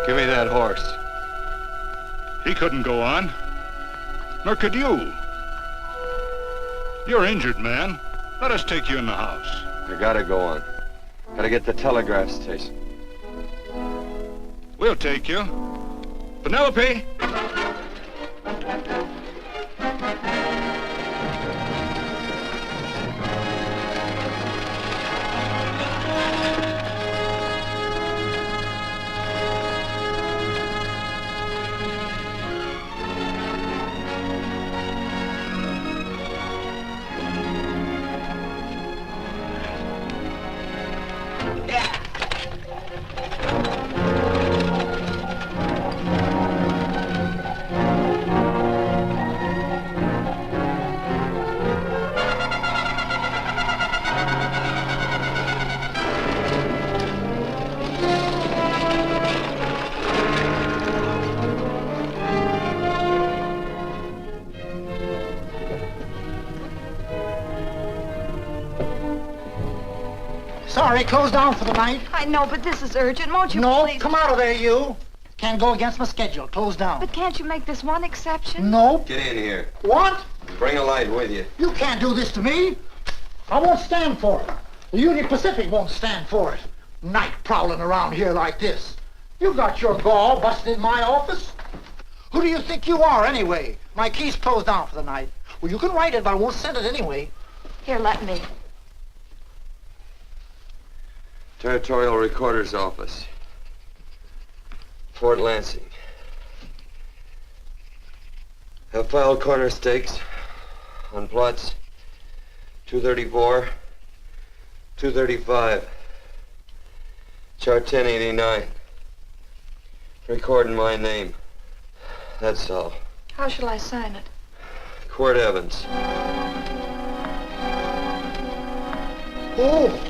Give me that horse. He couldn't go on. Nor could you. You're injured, man. Let us take you in the house. I gotta go on. Gotta get to the telegraph station. We'll take you. Penelope! Sorry, closed down for the night. I know, but this is urgent. Won't you No, please? come out of there, you. Can't go against my schedule. Closed down. But can't you make this one exception? No. Get in here. What? Bring a light with you. You can't do this to me. I won't stand for it. The Union Pacific won't stand for it. Night prowling around here like this. You got your gall busting in my office? Who do you think you are, anyway? My key's closed down for the night. Well, you can write it, but I won't send it anyway. Here, let me. Territorial Recorder's Office. Fort Lansing. Have filed corner stakes on plots 234, 235, chart 1089. Recording my name. That's all. How shall I sign it? Quirt Evans. Oh!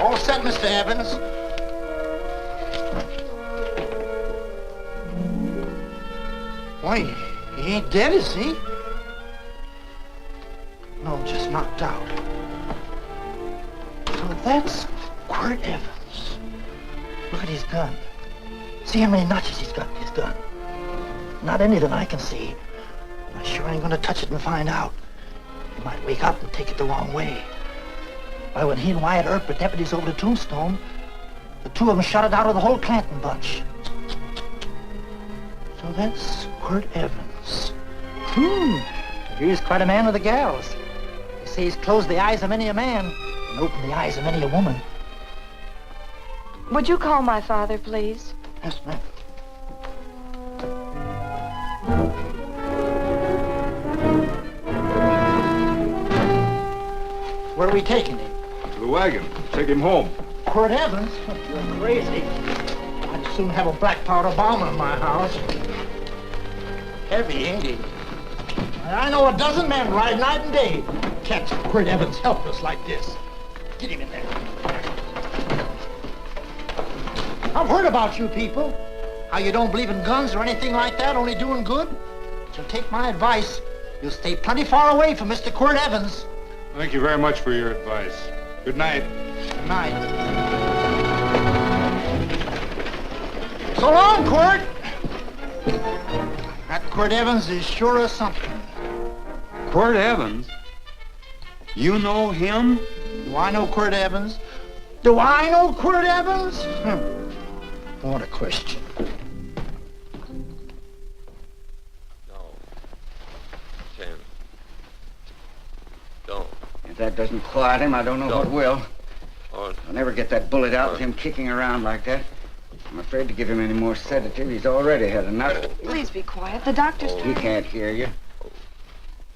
All set, Mr. Evans. Why, he ain't dead, is he? No, just knocked out. So that's Quirt Evans. Look at his gun. See how many notches he's got in his gun? Not any that I can see. I sure ain't gonna touch it and find out. He might wake up and take it the wrong way. Why, when he and Wyatt Earp were deputies over the Tombstone, the two of them shot it out of the whole Clanton bunch. So that's Quirt Evans. He's quite a man with the gals. They say he's closed the eyes of many a man and opened the eyes of many a woman. Would you call my father, please? Yes, ma'am. Where are we taking him? To the wagon. Take him home. Quirt Evans? You're crazy. I'd soon have a black powder bomb in my house. Heavy, ain't he? I know a dozen men ride night and day. Catch Quirt Evans helpless like this. Get him in there. I've heard about you people. How you don't believe in guns or anything like that, only doing good. So take my advice. You'll stay plenty far away from Mr. Quirt Evans. Thank you very much for your advice. Good night. Good night. So long, Quirt. That Quirt Evans is sure of something. Quirt Evans? You know him? Do I know Quirt Evans? Do I know Quirt Evans? What a question. No. 10. Don't. If that doesn't quiet him, I don't know what will. Or I'll never get that bullet out with him kicking around like that. I'm afraid to give him any more sedative. He's already had enough. Please be quiet. The doctor's He trying. can't hear you.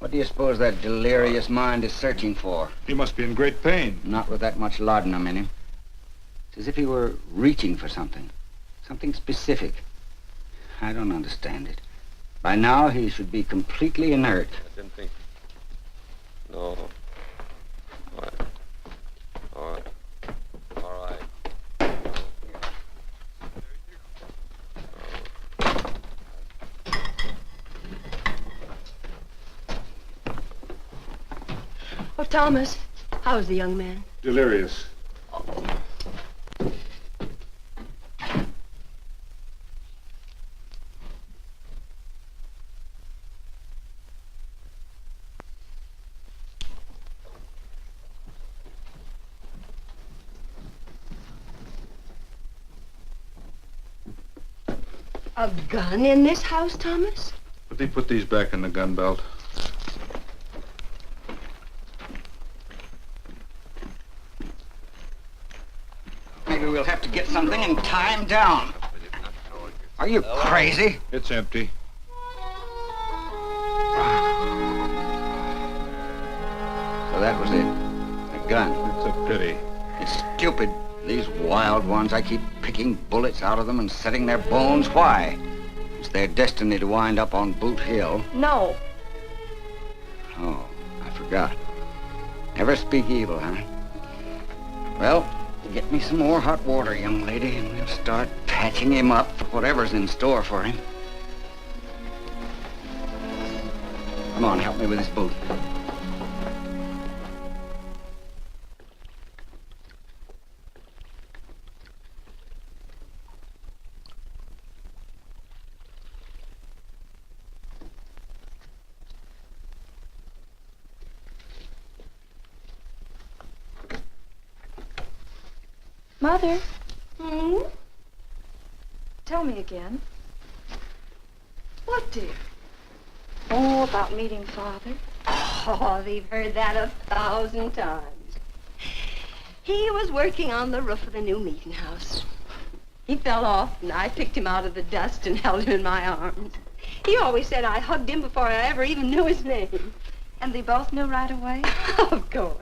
What do you suppose that delirious mind is searching for? He must be in great pain. Not with that much laudanum in him. It's as if he were reaching for something. Something specific. I don't understand it. By now, he should be completely inert. I didn't think. No. All right. All right. All right. Oh, Thomas, how's the young man? Delirious. A gun in this house, Thomas? But they put these back in the gun belt. Maybe we'll have to get something and tie him down. Are you crazy? It's empty. So that was it. A gun. It's a pity. It's stupid. These wild ones, I keep picking bullets out of them and setting their bones. Why? It's their destiny to wind up on Boot Hill. No. Oh, I forgot. Never speak evil, huh? Well, get me some more hot water, young lady, and we'll start patching him up for whatever's in store for him. Come on, help me with his boot. Mother? Tell me again. What, dear? Oh, about meeting Father. Oh, they've heard that 1,000 times. He was working on the roof of the new meeting house. He fell off, and I picked him out of the dust and held him in my arms. He always said I hugged him before I ever even knew his name. And they both knew right away? Of course.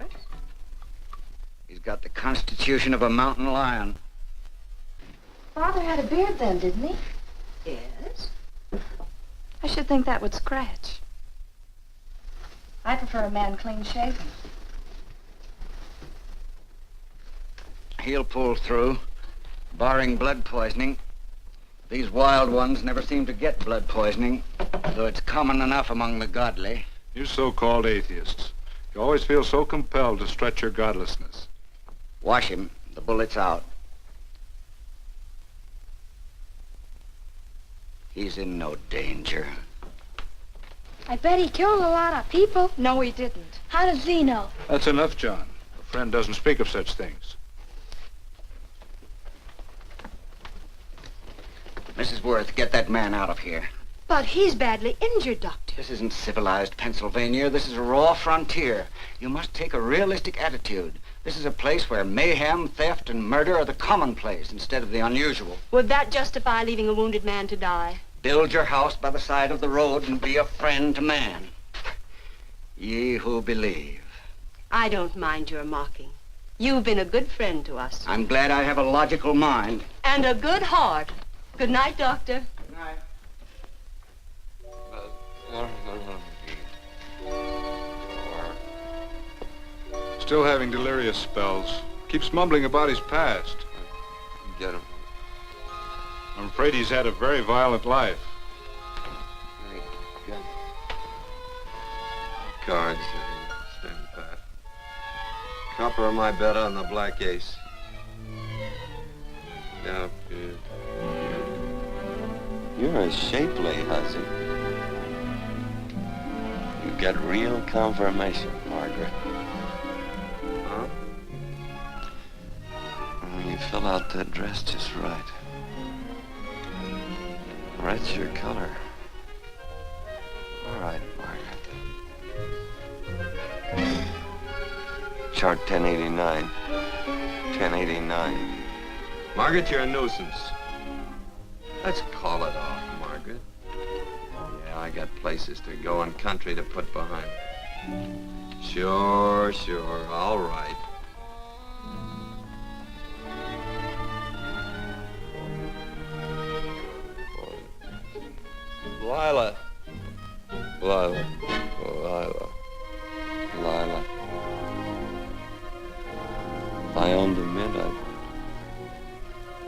He's got the constitution of a mountain lion. Father had a beard then, didn't he? Yes? I should think that would scratch. I prefer a man clean shaven. He'll pull through, barring blood poisoning. If These wild ones never seem to get blood poisoning, though it's common enough among the godly. You so-called atheists. You always feel so compelled to stretch your godlessness. Wash him. The bullet's out. He's in no danger. I bet he killed a lot of people. No, he didn't. How does he know? That's enough, John. A friend doesn't speak of such things. Mrs. Worth, get that man out of here. But he's badly injured, Doctor. This isn't civilized Pennsylvania. This is a raw frontier. You must take a realistic attitude. This is a place where mayhem, theft, and murder are the commonplace instead of the unusual. Would that justify leaving a wounded man to die? Build your house by the side of the road and be a friend to man. Ye who believe. I don't mind your mocking. You've been a good friend to us. I'm glad I have a logical mind. And a good heart. Good night, Doctor. Good night. Still having delirious spells. Keeps mumbling about his past. Get him. I'm afraid he's had a very violent life. Cards. Stand pat. Copper on my bet on the black ace. Yeah, good. You're a shapely hussy. You get real confirmation, Margaret. Huh? You fill out that dress just right. Red's your color. All right, Margaret. Chart 1089. 1089. Margaret, you're a nuisance. Let's call it off, Margaret. Yeah, I got places to go and country to put behind me. Sure, all right. Lila. If I owned a mint, I'd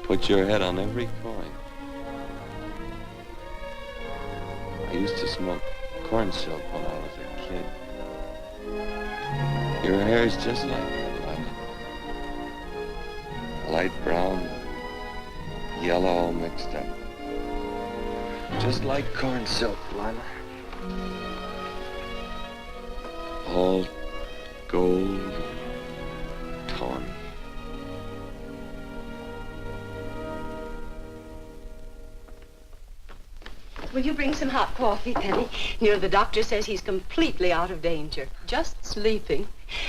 put your head on every coin. I used to smoke corn silk when I was a kid. Your hair's just like that, Lila. Light brown, yellow all mixed up. Just like corn silk, Lila. All gold, tawny. Will you bring some hot coffee, Penny? You know, the doctor says he's completely out of danger. Just sleeping.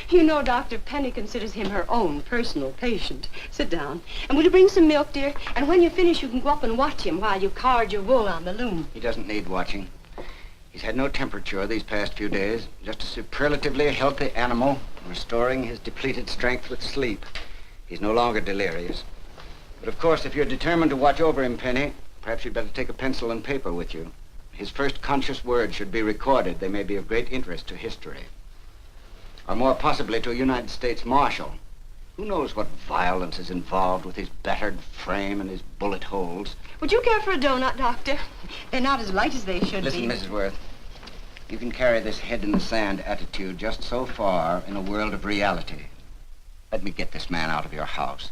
You know, Dr. Penny considers him her own personal patient. Sit down. And will you bring some milk, dear? And when you finish, you can go up and watch him while you card your wool on the loom. He doesn't need watching. He's had no temperature these past few days. Just a superlatively healthy animal, restoring his depleted strength with sleep. He's no longer delirious. But of course, if you're determined to watch over him, Penny, perhaps you'd better take a pencil and paper with you. His first conscious words should be recorded. They may be of great interest to history. Or more possibly to a United States Marshal. Who knows what violence is involved with his battered frame and his bullet holes. Would you care for a donut, Doctor? They're not as light as they should Listen, be. Mrs. Worth. You can carry this head-in-the-sand attitude just so far in a world of reality. Let me get this man out of your house.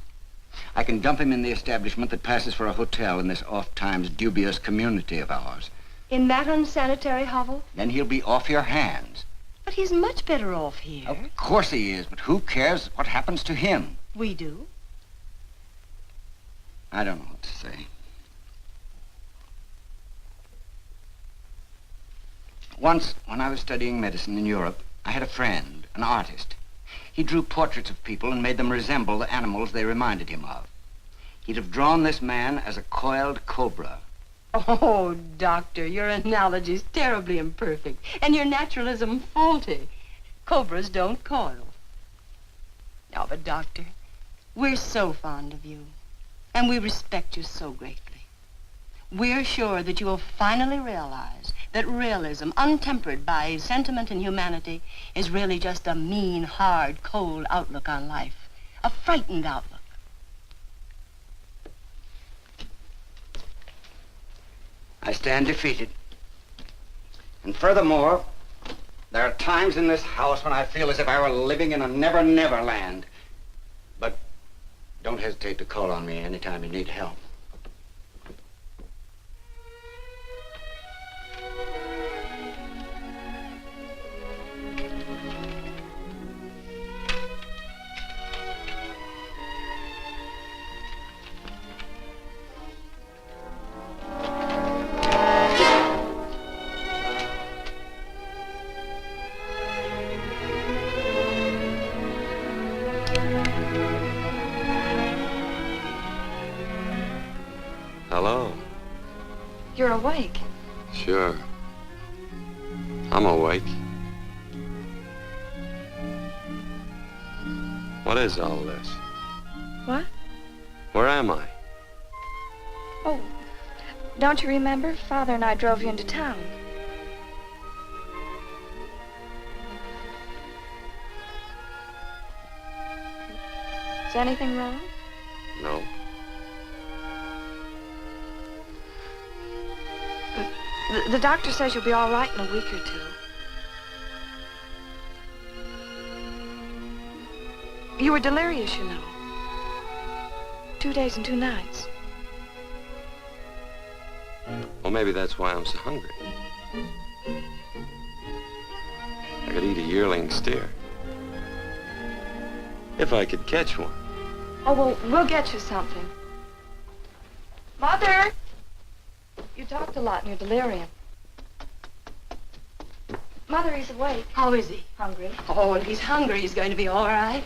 I can dump him in the establishment that passes for a hotel in this oft-times dubious community of ours. In that unsanitary hovel? Then he'll be off your hands. But he's much better off here. Of course he is, but who cares what happens to him? We do. I don't know what to say. Once, when I was studying medicine in Europe, I had a friend, an artist. He drew portraits of people and made them resemble the animals they reminded him of. He'd have drawn this man as a coiled cobra. Oh, Doctor, your analogy's terribly imperfect, and your naturalism faulty. Cobras don't coil. No, but Doctor, we're so fond of you, and we respect you so greatly. We're sure that you will finally realize that realism, untempered by sentiment and humanity, is really just a mean, hard, cold outlook on life. A frightened outlook. I stand defeated. And furthermore, there are times in this house when I feel as if I were living in a never-never land. But don't hesitate to call on me anytime you need help. Hello. You're awake. Sure. I'm awake. What is all this? What? Where am I? Oh, don't you remember? Father and I drove you into town. Is anything wrong? No. The doctor says you'll be all right in a week or two. You were delirious, you know. 2 days and 2 nights. Well, maybe that's why I'm so hungry. I could eat a yearling steer. If I could catch one. Oh, well, we'll get you something. Mother! You talked a lot in your delirium. Mother, he's awake. How is he? Hungry. Oh, if he's hungry, he's going to be all right.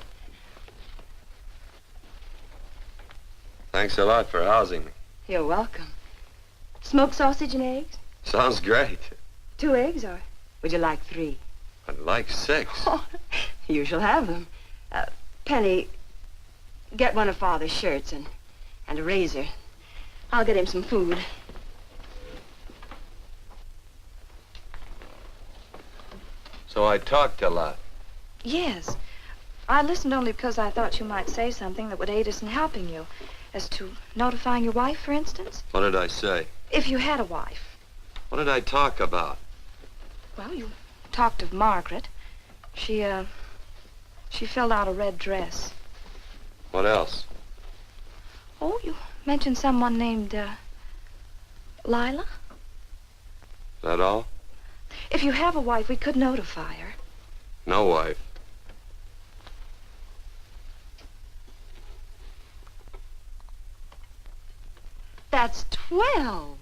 Thanks a lot for housing me. You're welcome. Smoked sausage and eggs? Sounds great. 2 eggs, or would you like 3? I'd like 6. Oh, you shall have them. Penny, get one of Father's shirts and a razor. I'll get him some food. So I talked a lot. Yes. I listened only because I thought you might say something that would aid us in helping you. As to notifying your wife, for instance. What did I say? If you had a wife. What did I talk about? Well, you talked of Margaret. She filled out a red dress. What else? Oh, you mentioned someone named, Lila? That all? If you have a wife, we could notify her. No wife. That's 12.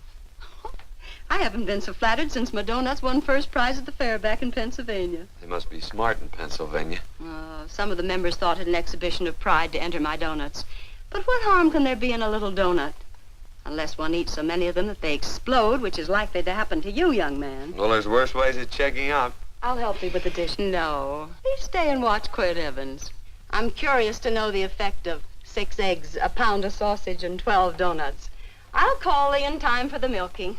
I haven't been so flattered since my doughnuts won first prize at the fair back in Pennsylvania. They must be smart in Pennsylvania. Some of the members thought it an exhibition of pride to enter my doughnuts. But what harm can there be in a little doughnut? Unless one eats so many of them that they explode, which is likely to happen to you, young man. Well, there's worse ways of checking out. I'll help you with the dish. No. Please stay and watch Quirt Evans. I'm curious to know the effect of 6 eggs, a pound of sausage, and 12 doughnuts. I'll call thee in time for the milking.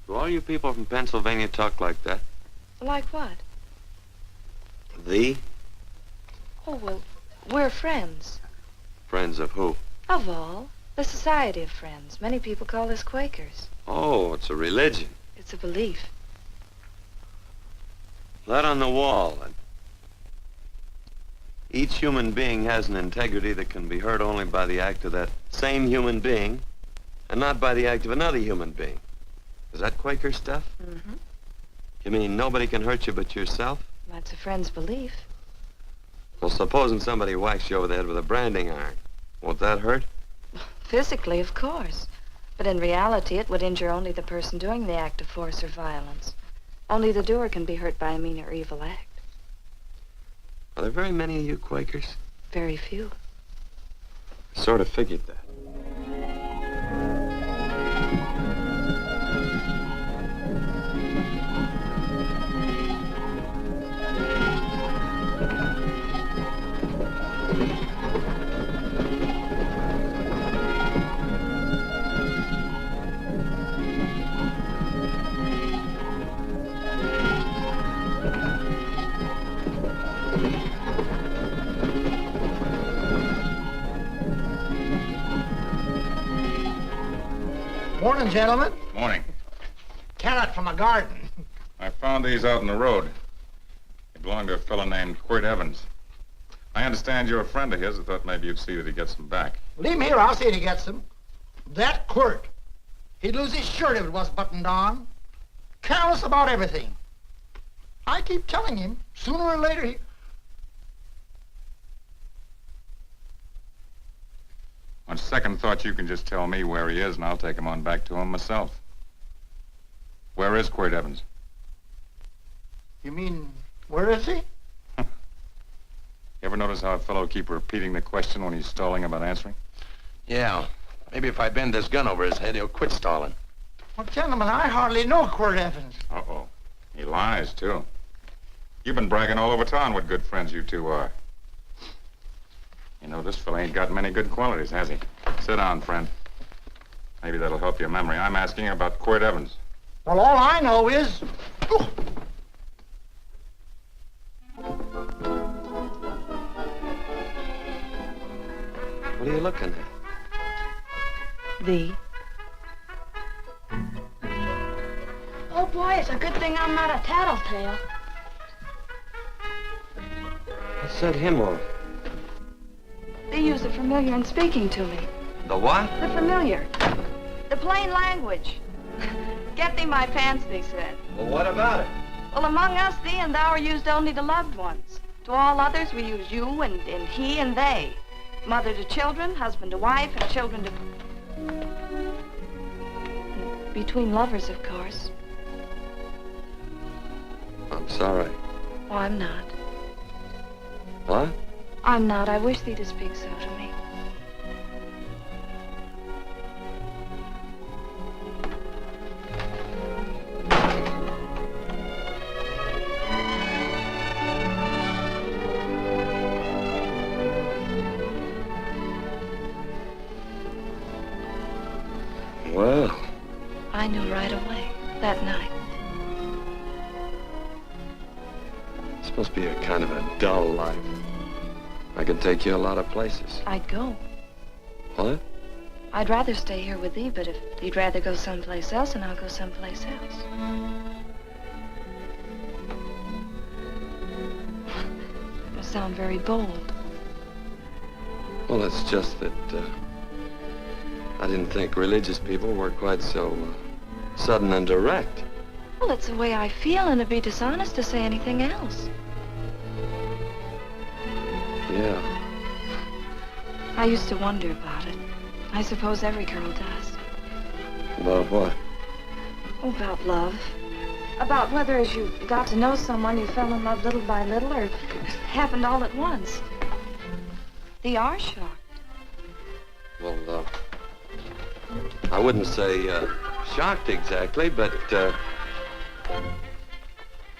Do all you people from Pennsylvania talk like that? Like what? Thee? Oh, well, we're friends. Friends of who? Of all. The Society of Friends. Many people call us Quakers. Oh, it's a religion. It's a belief. That on the wall. And each human being has an integrity that can be hurt only by the act of that same human being and not by the act of another human being. Is that Quaker stuff? Mm-hmm. You mean nobody can hurt you but yourself? That's a friend's belief. Well, supposing somebody whacks you over the head with a branding iron. Won't that hurt? Physically, of course. But in reality, it would injure only the person doing the act of force or violence. Only the doer can be hurt by a mean or evil act. Are there very many of you Quakers? Very few. I sort of figured that. Morning, gentlemen. Morning. Carrot from a garden. I found these out in the road. They belong to a fellow named Quirt Evans. I understand you're a friend of his. I thought maybe you'd see that he gets them back. Leave him here. I'll see if he gets them. That Quirt. He'd lose his shirt if it was buttoned on. Careless about everything. I keep telling him, sooner or later he... On second thought, you can just tell me where he is, and I'll take him on back to him myself. Where is Quirt Evans? You mean, where is he? You ever notice how a fellow keep repeating the question when he's stalling about answering? Yeah. Maybe if I bend this gun over his head, he'll quit stalling. Well, gentlemen, I hardly know Quirt Evans. Uh-oh. He lies, too. You've been bragging all over town what good friends you two are. You know, this fella ain't got many good qualities, has he? Sit down, friend. Maybe that'll help your memory. I'm asking about Quirt Evans. Well, all I know is... What are you looking at? Thee. Oh, boy, it's a good thing I'm not a tattletale. What set him off? They use the familiar in speaking to me. The what? The familiar. The plain language. Get thee my pants, they said. Well, what about it? Well, among us, thee and thou are used only to loved ones. To all others, we use you and he and they. Mother to children, husband to wife, and children to... Between lovers, of course. I'm sorry. Oh, I'm not. What? I'm not. I wish thee to speak so to me. Well, I knew right away, that night. this must be a kind of a dull life. I can take you a lot of places. I'd go. What? I'd rather stay here with thee, but if you'd rather go someplace else, then I'll go someplace else. You sound very bold. Well, it's just that I didn't think religious people were quite so sudden and direct. Well, it's the way I feel, and it'd be dishonest to say anything else. Yeah. I used to wonder about it. I suppose every girl does. About what? Oh, about love. About whether as you got to know someone, you fell in love little by little, or it happened all at once. They are shocked. Well, I wouldn't say shocked exactly, but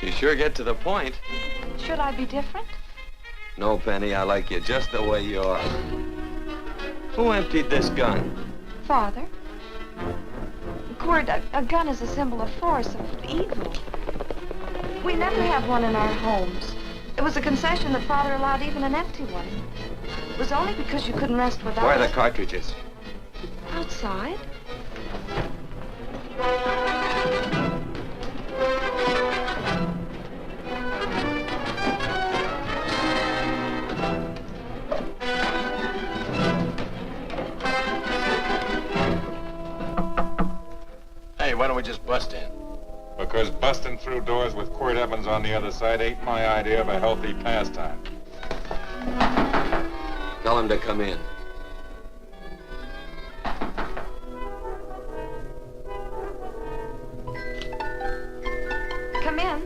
you sure get to the point. Should I be different? No, Penny, I like you just the way you are. Who emptied this gun? Father? Quirt, a gun is a symbol of force, of evil. We never have one in our homes. It was a concession that Father allowed even an empty one. It was only because you couldn't rest without Where are the it. cartridges? Outside? Hey, why don't we just bust in? Because busting through doors with Quirt Evans on the other side ain't my idea of a healthy pastime. Tell him to come in. Come in.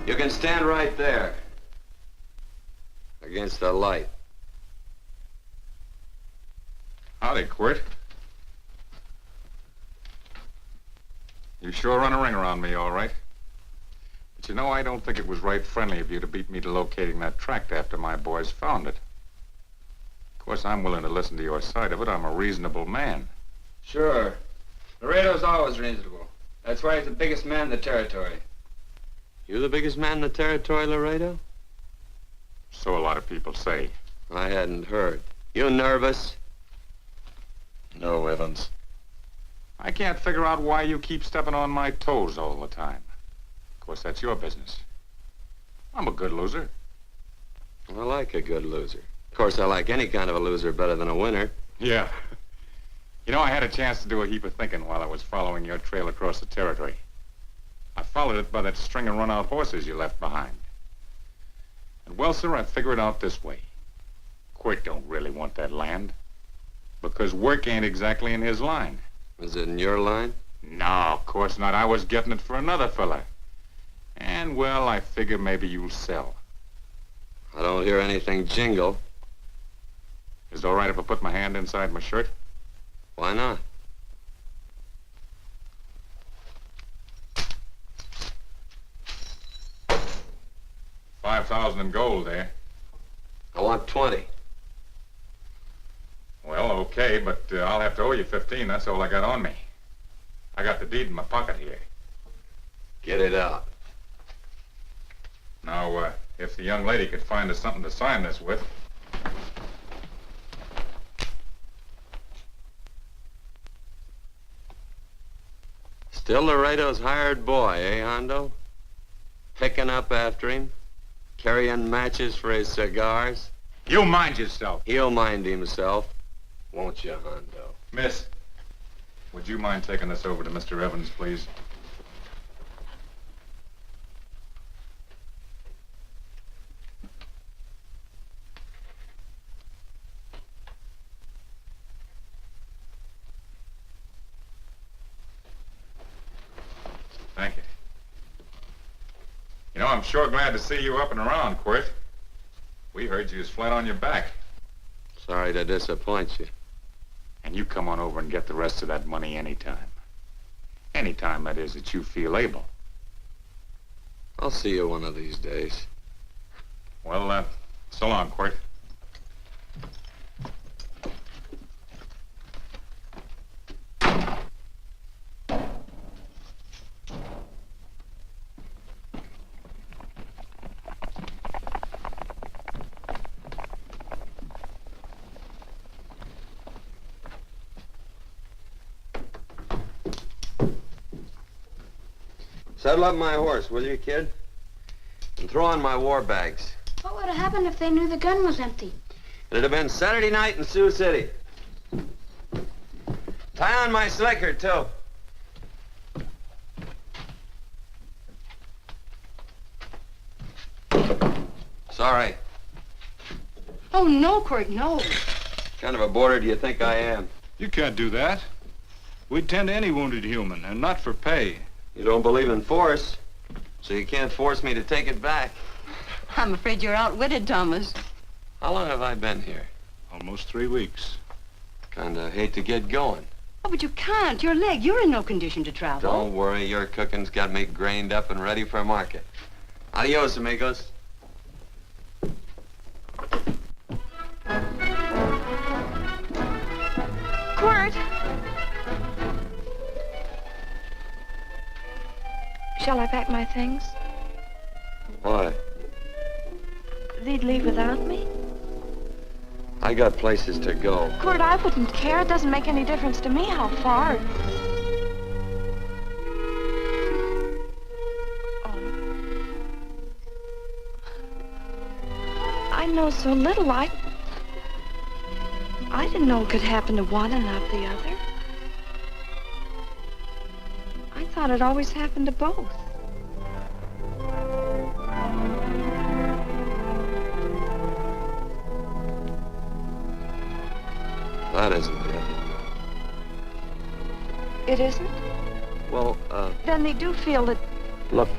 You can stand right there. Against the light. Howdy, Quirt. You sure run a ring around me, all right. But you know, I don't think it was right friendly of you to beat me to locating that tract after my boys found it. Of course, I'm willing to listen to your side of it. I'm a reasonable man. Sure. Laredo's always reasonable. That's why he's the biggest man in the territory. You the biggest man in the territory, Laredo? So a lot of people say. I hadn't heard. You nervous? No, Evans. I can't figure out why you keep stepping on my toes all the time. Of course, that's your business. I'm a good loser. I like a good loser. Of course, I like any kind of a loser better than a winner. Yeah. You know, I had a chance to do a heap of thinking while I was following your trail across the territory. I followed it by that string of run-out horses you left behind. And, well, sir, I figure it out this way. Quirt don't really want that land. Because work ain't exactly in his line. Is it in your line? No, of course not. I was getting it for another fella. And, well, I figure maybe you'll sell. I don't hear anything jingle. Is it all right if I put my hand inside my shirt? Why not? $5,000 in gold there. I want 20. Well, okay, but I'll have to owe you 15. That's all I got on me. I got the deed in my pocket here. Get it out. Now, if the young lady could find us something to sign this with. Still Laredo's hired boy, eh, Hondo? Picking up after him, carrying matches for his cigars. You mind yourself. He'll mind himself, won't you, Hondo? Miss, would you mind taking this over to Mr. Evans, please? Thank you. You know, I'm sure glad to see you up and around, Quirt. We heard you was flat on your back. Sorry to disappoint you. And you come on over and get the rest of that money anytime. Anytime, that is, that you feel able. I'll see you one of these days. Well, so long, Quirt. Saddle up my horse, will you, kid? And throw on my war bags. What would have happened if they knew the gun was empty? It'd have been Saturday night in Sioux City. Tie on my slicker, too. Sorry. Oh, no, Quirt, no. What kind of a boarder do you think I am? You can't do that. We'd tend to any wounded human, and not for pay. You don't believe in force, so you can't force me to take it back. I'm afraid you're outwitted, Thomas. How long have I been here? Almost 3 weeks. Kinda hate to get going. Oh, but you can't. Your leg, you're in no condition to travel. Don't worry, your cooking's got me grained up and ready for market. Adios, amigos. Quirt! Shall I pack my things? Why? They'd leave without me? I got places to go. Quirt, I wouldn't care. It doesn't make any difference to me how far. Oh. I know so little. I didn't know it could happen to one and not the other. I thought it always happened to both. That isn't it. It isn't? Well, Then they do feel that... look,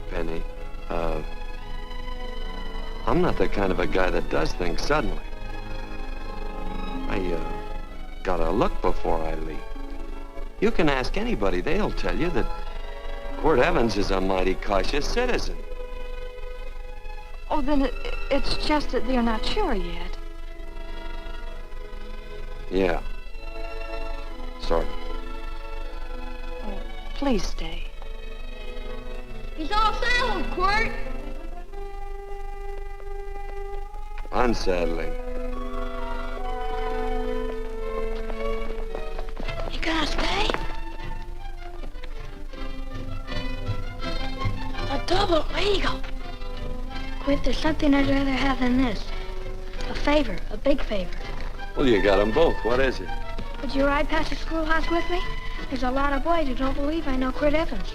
Penny, I'm not the kind of a guy that does things suddenly. I, gotta look before I leap. You can ask anybody, they'll tell you that Quirt Evans is a mighty cautious citizen. Oh, then it's just that they're not sure yet. Yeah. Sort of. Oh, please stay. He's all saddled, Quirt. Unsaddling. You gonna stay? A double eagle. Quit, there's something I'd rather have than this. A favor, a big favor. Well, you got them both. What is it? Would you ride past the schoolhouse with me? There's a lot of boys who don't believe I know Quirt Evans.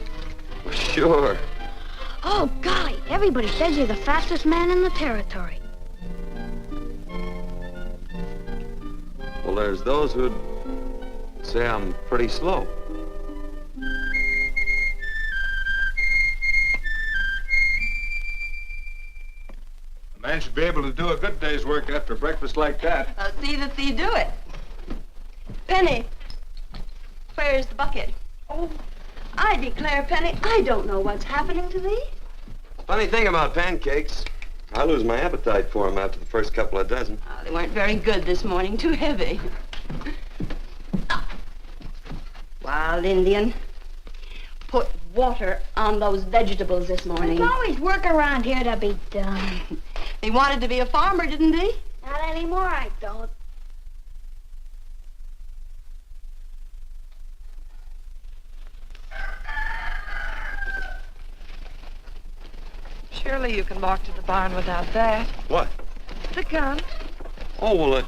Well, sure. Oh, golly, everybody says you're the fastest man in the territory. Well, there's those who'd say I'm pretty slow. A man should be able to do a good day's work after breakfast like that. I'll see that you do it. Penny, where's the bucket? Oh, I declare, Penny, I don't know what's happening to thee. Funny thing about pancakes, I lose my appetite for them after the first couple of dozen. Oh, they weren't very good this morning, too heavy. Wild Indian, put water on those vegetables this morning. There's always work around here to be done. He wanted to be a farmer, didn't he? Not anymore, I don't. Surely you can walk to the barn without that. What? The gun. Oh, well, it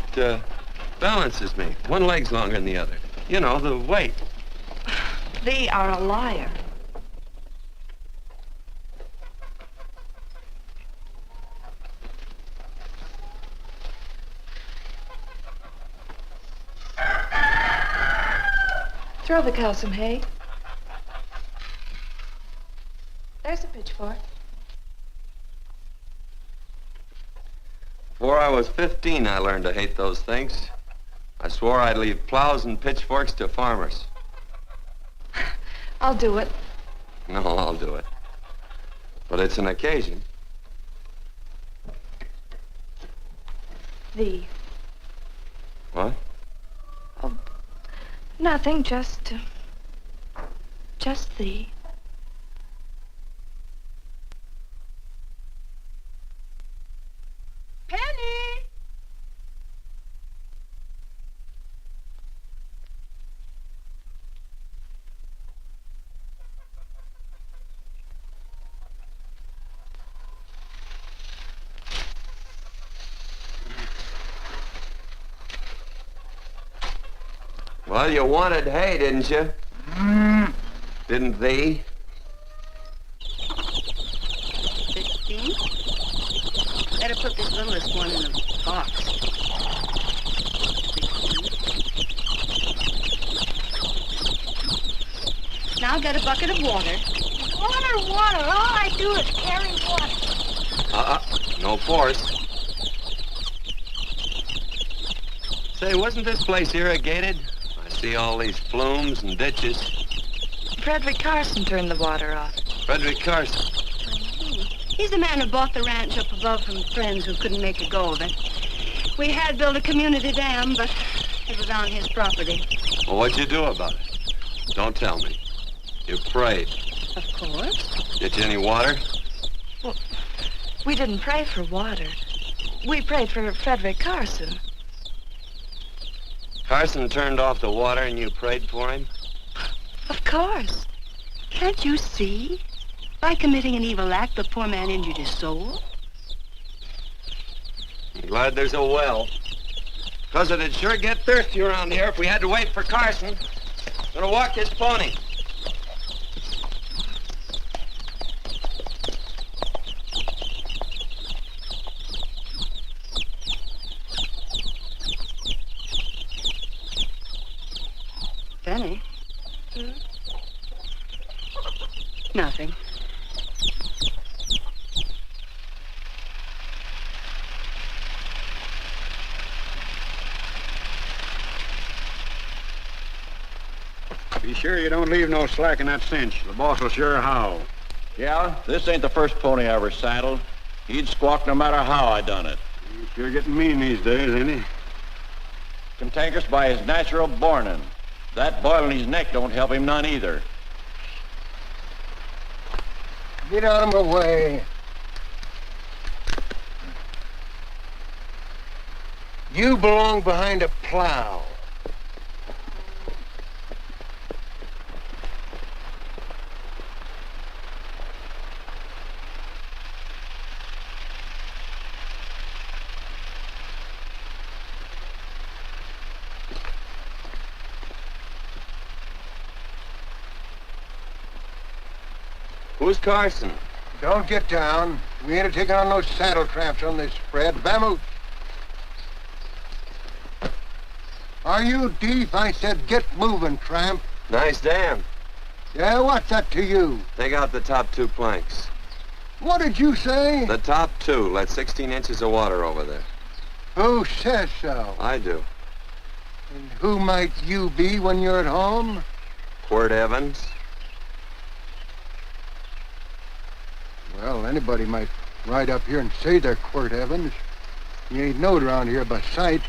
balances me. One leg's longer than the other. You know, the weight. Thee are a liar. Throw the cow some hay. There's a pitchfork. Before I was 15, I learned to hate those things. I swore I'd leave plows and pitchforks to farmers. I'll do it. No, I'll do it. But it's an occasion. Thee. What? Nothing, just thee. Penny! Well, you wanted hay, didn't you? Didn't thee? 15? Better put this littlest one in a box. 16. Now get a bucket of water. Water, water. All I do is carry water. No force. Say, wasn't this place irrigated? I see all these flumes and ditches. Frederick Carson turned the water off. Frederick Carson. He's the man who bought the ranch up above from friends who couldn't make a go of it. We had built a community dam, but it was on his property. Well, what'd you do about it? Don't tell me. You prayed. Of course. Get you any water? Well, we didn't pray for water. We prayed for Frederick Carson. Carson turned off the water and you prayed for him? Of course. Can't you see? By committing an evil act, the poor man injured his soul. I'm glad there's a well. Because it'd sure get thirsty around here if we had to wait for Carson. Gonna walk his pony. Benny? Nothing. Be sure you don't leave no slack in that cinch. The boss will sure howl. Yeah, this ain't the first pony I ever saddled. He'd squawk no matter how I done it. He's sure getting mean these days, ain't he? Cantankerous by his natural bornin'. That boil in his neck don't help him none either. Get out of my way. You belong behind a plow. Who's Carson? Don't get down. We ain't taking on no saddle tramps on this spread. Vamoose. Are you deep? I said get moving, tramp. Nice dam. Yeah, what's that to you? Take out the top 2 planks. What did you say? The top 2. Let 16 inches of water over there. Who says so? I do. And who might you be when you're at home? Quirt Evans. Well, anybody might ride up here and say they're Quirt Evans. He ain't knowed around here by sight.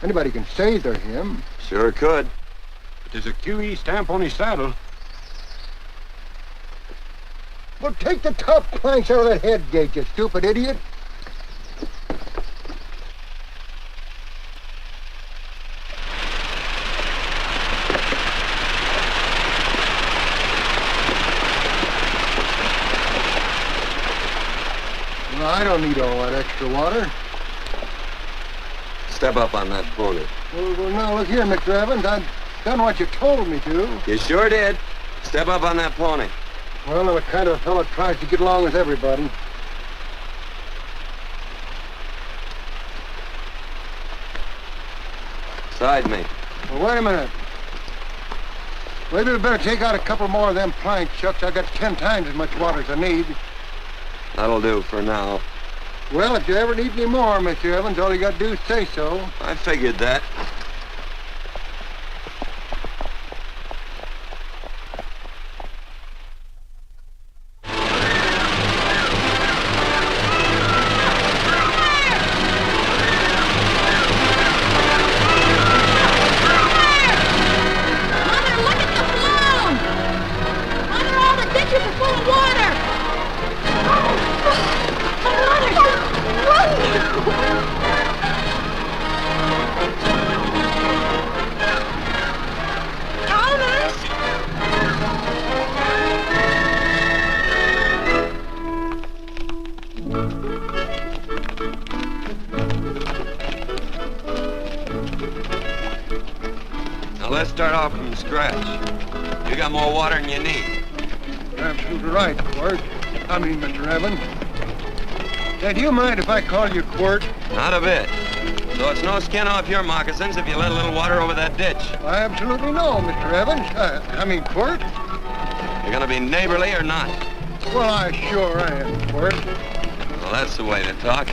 Anybody can say they're him. Sure could. But there's a QE stamp on his saddle. Well, take the top planks out of that head gate, you stupid idiot. Well, I don't need all that extra water. Step up on that pony. Well, now, look here, Mr. Evans. I've done what you told me to. You sure did. Step up on that pony. Well, I'm the kind of fellow tries to get along with everybody. Side me. Well, wait a minute. Maybe we better take out a couple more of them planks, Chucks. I got 10 times as much water as I need. That'll do for now. Well, if you ever need any more, Mr. Evans, all you got to do is say so. I figured that. Now let's start off from scratch. You got more water than you need. You're absolutely right, Quirt. Mr. Evans. Hey, do you mind if I call you Quirt? Not a bit. So it's no skin off your moccasins if you let a little water over that ditch. I absolutely know, Mr. Evans. Quirt. You're gonna be neighborly or not? Well, I sure am, Quirt. Well, that's the way to talk.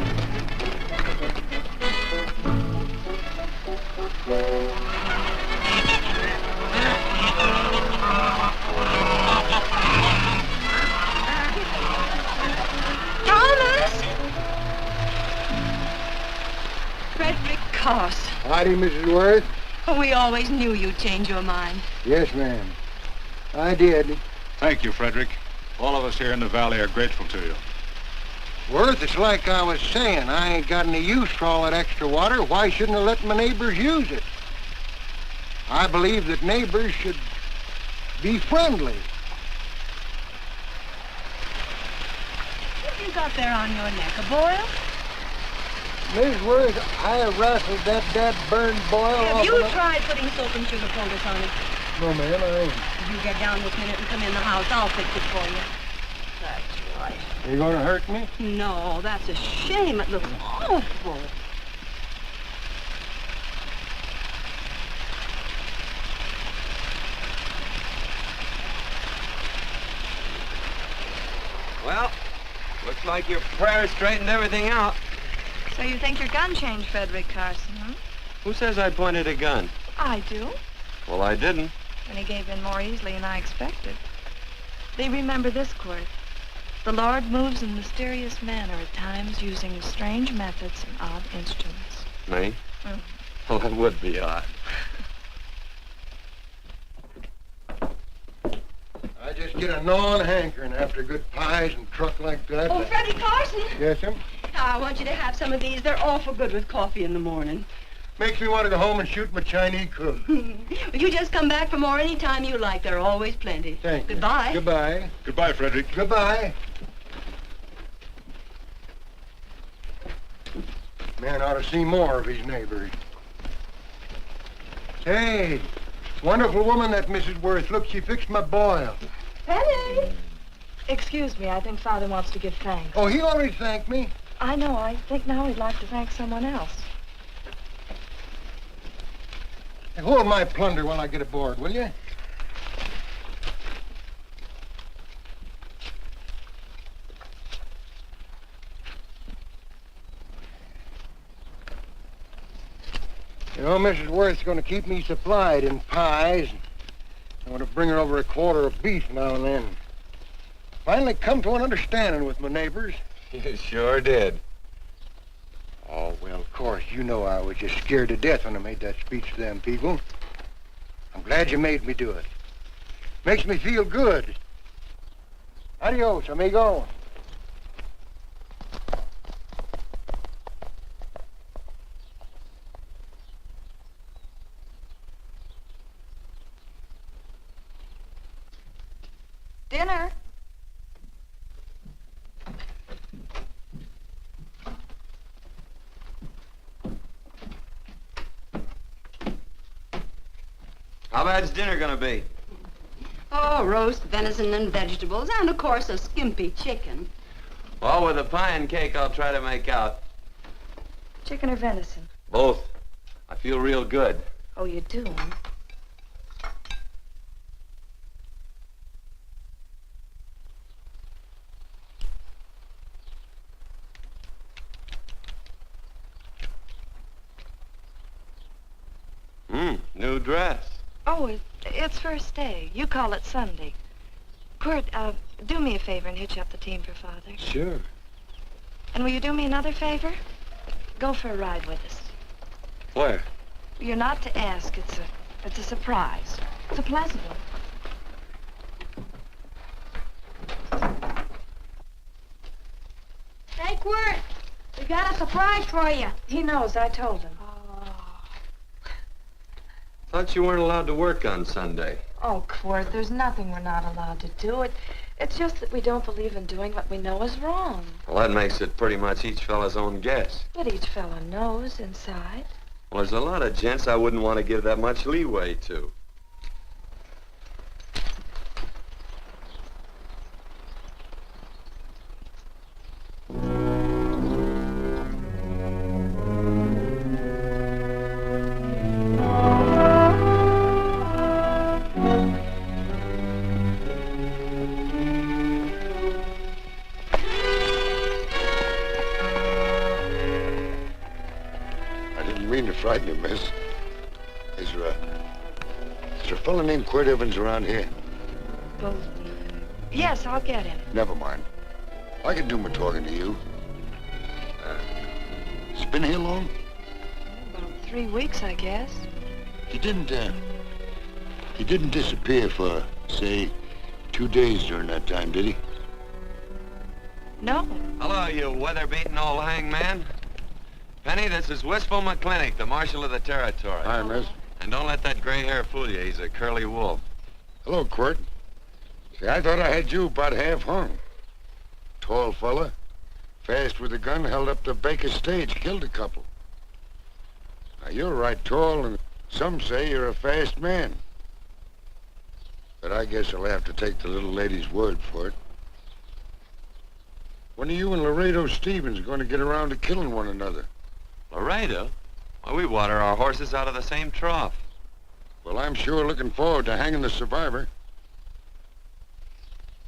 Frederick Carson. Howdy, Mrs. Worth. We always knew you'd change your mind. Yes, ma'am. I did. Thank you, Frederick. All of us here in the valley are grateful to you. Worth, it's like I was saying. I ain't got any use for all that extra water. Why shouldn't I let my neighbors use it? I believe that neighbors should be friendly. What you got there on your neck, a boil? Miss Worth, I rustled that burned boil Have off you of the- tried putting soap and sugar poultice on it? No, ma'am, I ain't. If you get down this minute and come in the house, I'll fix it for you. That's right. You gonna hurt me? No, that's a shame. It looks awful. Well, looks like your prayer straightened everything out. So you think your gun changed Frederick Carson, huh? Who says I pointed a gun? I do. Well, I didn't. And he gave in more easily than I expected. They remember this, Quirt. The Lord moves in mysterious manner at times using strange methods and odd instruments. Me? Mm. Well, that would be odd. I just get a gnawing hankering after good pies and truck like that. Oh, Freddie Carson. Yes, ma'am? I want you to have some of these. They're awful good with coffee in the morning. Makes me want to go home and shoot my Chinese cook. You just come back for more any time you like. There are always plenty. Thank you. Goodbye. Goodbye. Goodbye, Frederick. Goodbye. Man ought to see more of his neighbors. Hey, wonderful woman that Mrs. Worth. Look, she fixed my boil. Penny. Excuse me, I think Father wants to give thanks. Oh, he already thanked me. I know, I think now he'd like to thank someone else. Hey, hold my plunder while I get aboard, will you? You know, Mrs. Worth's going to keep me supplied in pies. I want to bring her over a quarter of beef now and then. Finally come to an understanding with my neighbors. You sure did. Oh, well, of course, you know I was just scared to death when I made that speech to them people. I'm glad you made me do it. Makes me feel good. Adios, amigo. Dinner. How bad's dinner gonna be? Oh, roast venison and vegetables, and of course a skimpy chicken. Well, with a pie and cake, I'll try to make out. Chicken or venison? Both. I feel real good. Oh, you do, huh? New dress. Oh, it's first day. You call it Sunday. Kurt, do me a favor and hitch up the team for Father. Sure. And will you do me another favor? Go for a ride with us. Where? You're not to ask. It's a surprise. It's a pleasant one. Hey, Quirt, we got a surprise for you. He knows. I told him. Thought you weren't allowed to work on Sunday. Oh, Quirt, there's nothing we're not allowed to do. It's just that we don't believe in doing what we know is wrong. Well, that makes it pretty much each fella's own guess. But each fella knows inside. Well, there's a lot of gents I wouldn't want to give that much leeway to. Frighten you, miss. Is there a fella named Quirt Evans around here? Well, yes, I'll get him. Never mind. I can do my talking to you. He's been here long? About 3 weeks, I guess. He didn't disappear for, say, 2 days during that time, did he? No. Hello, you weather-beaten old hangman. Penny, this is Wistful McClintock, the Marshal of the Territory. Hi, miss. And don't let that gray hair fool you. He's a curly wolf. Hello, Quirt. See, I thought I had you about half hung. Tall fella, fast with a gun, held up the Baker stage, killed a couple. Now, you're right tall, and some say you're a fast man. But I guess I'll have to take the little lady's word for it. When are you and Laredo Stevens going to get around to killing one another? Laredo? Well, we water our horses out of the same trough. Well, I'm sure looking forward to hanging the survivor.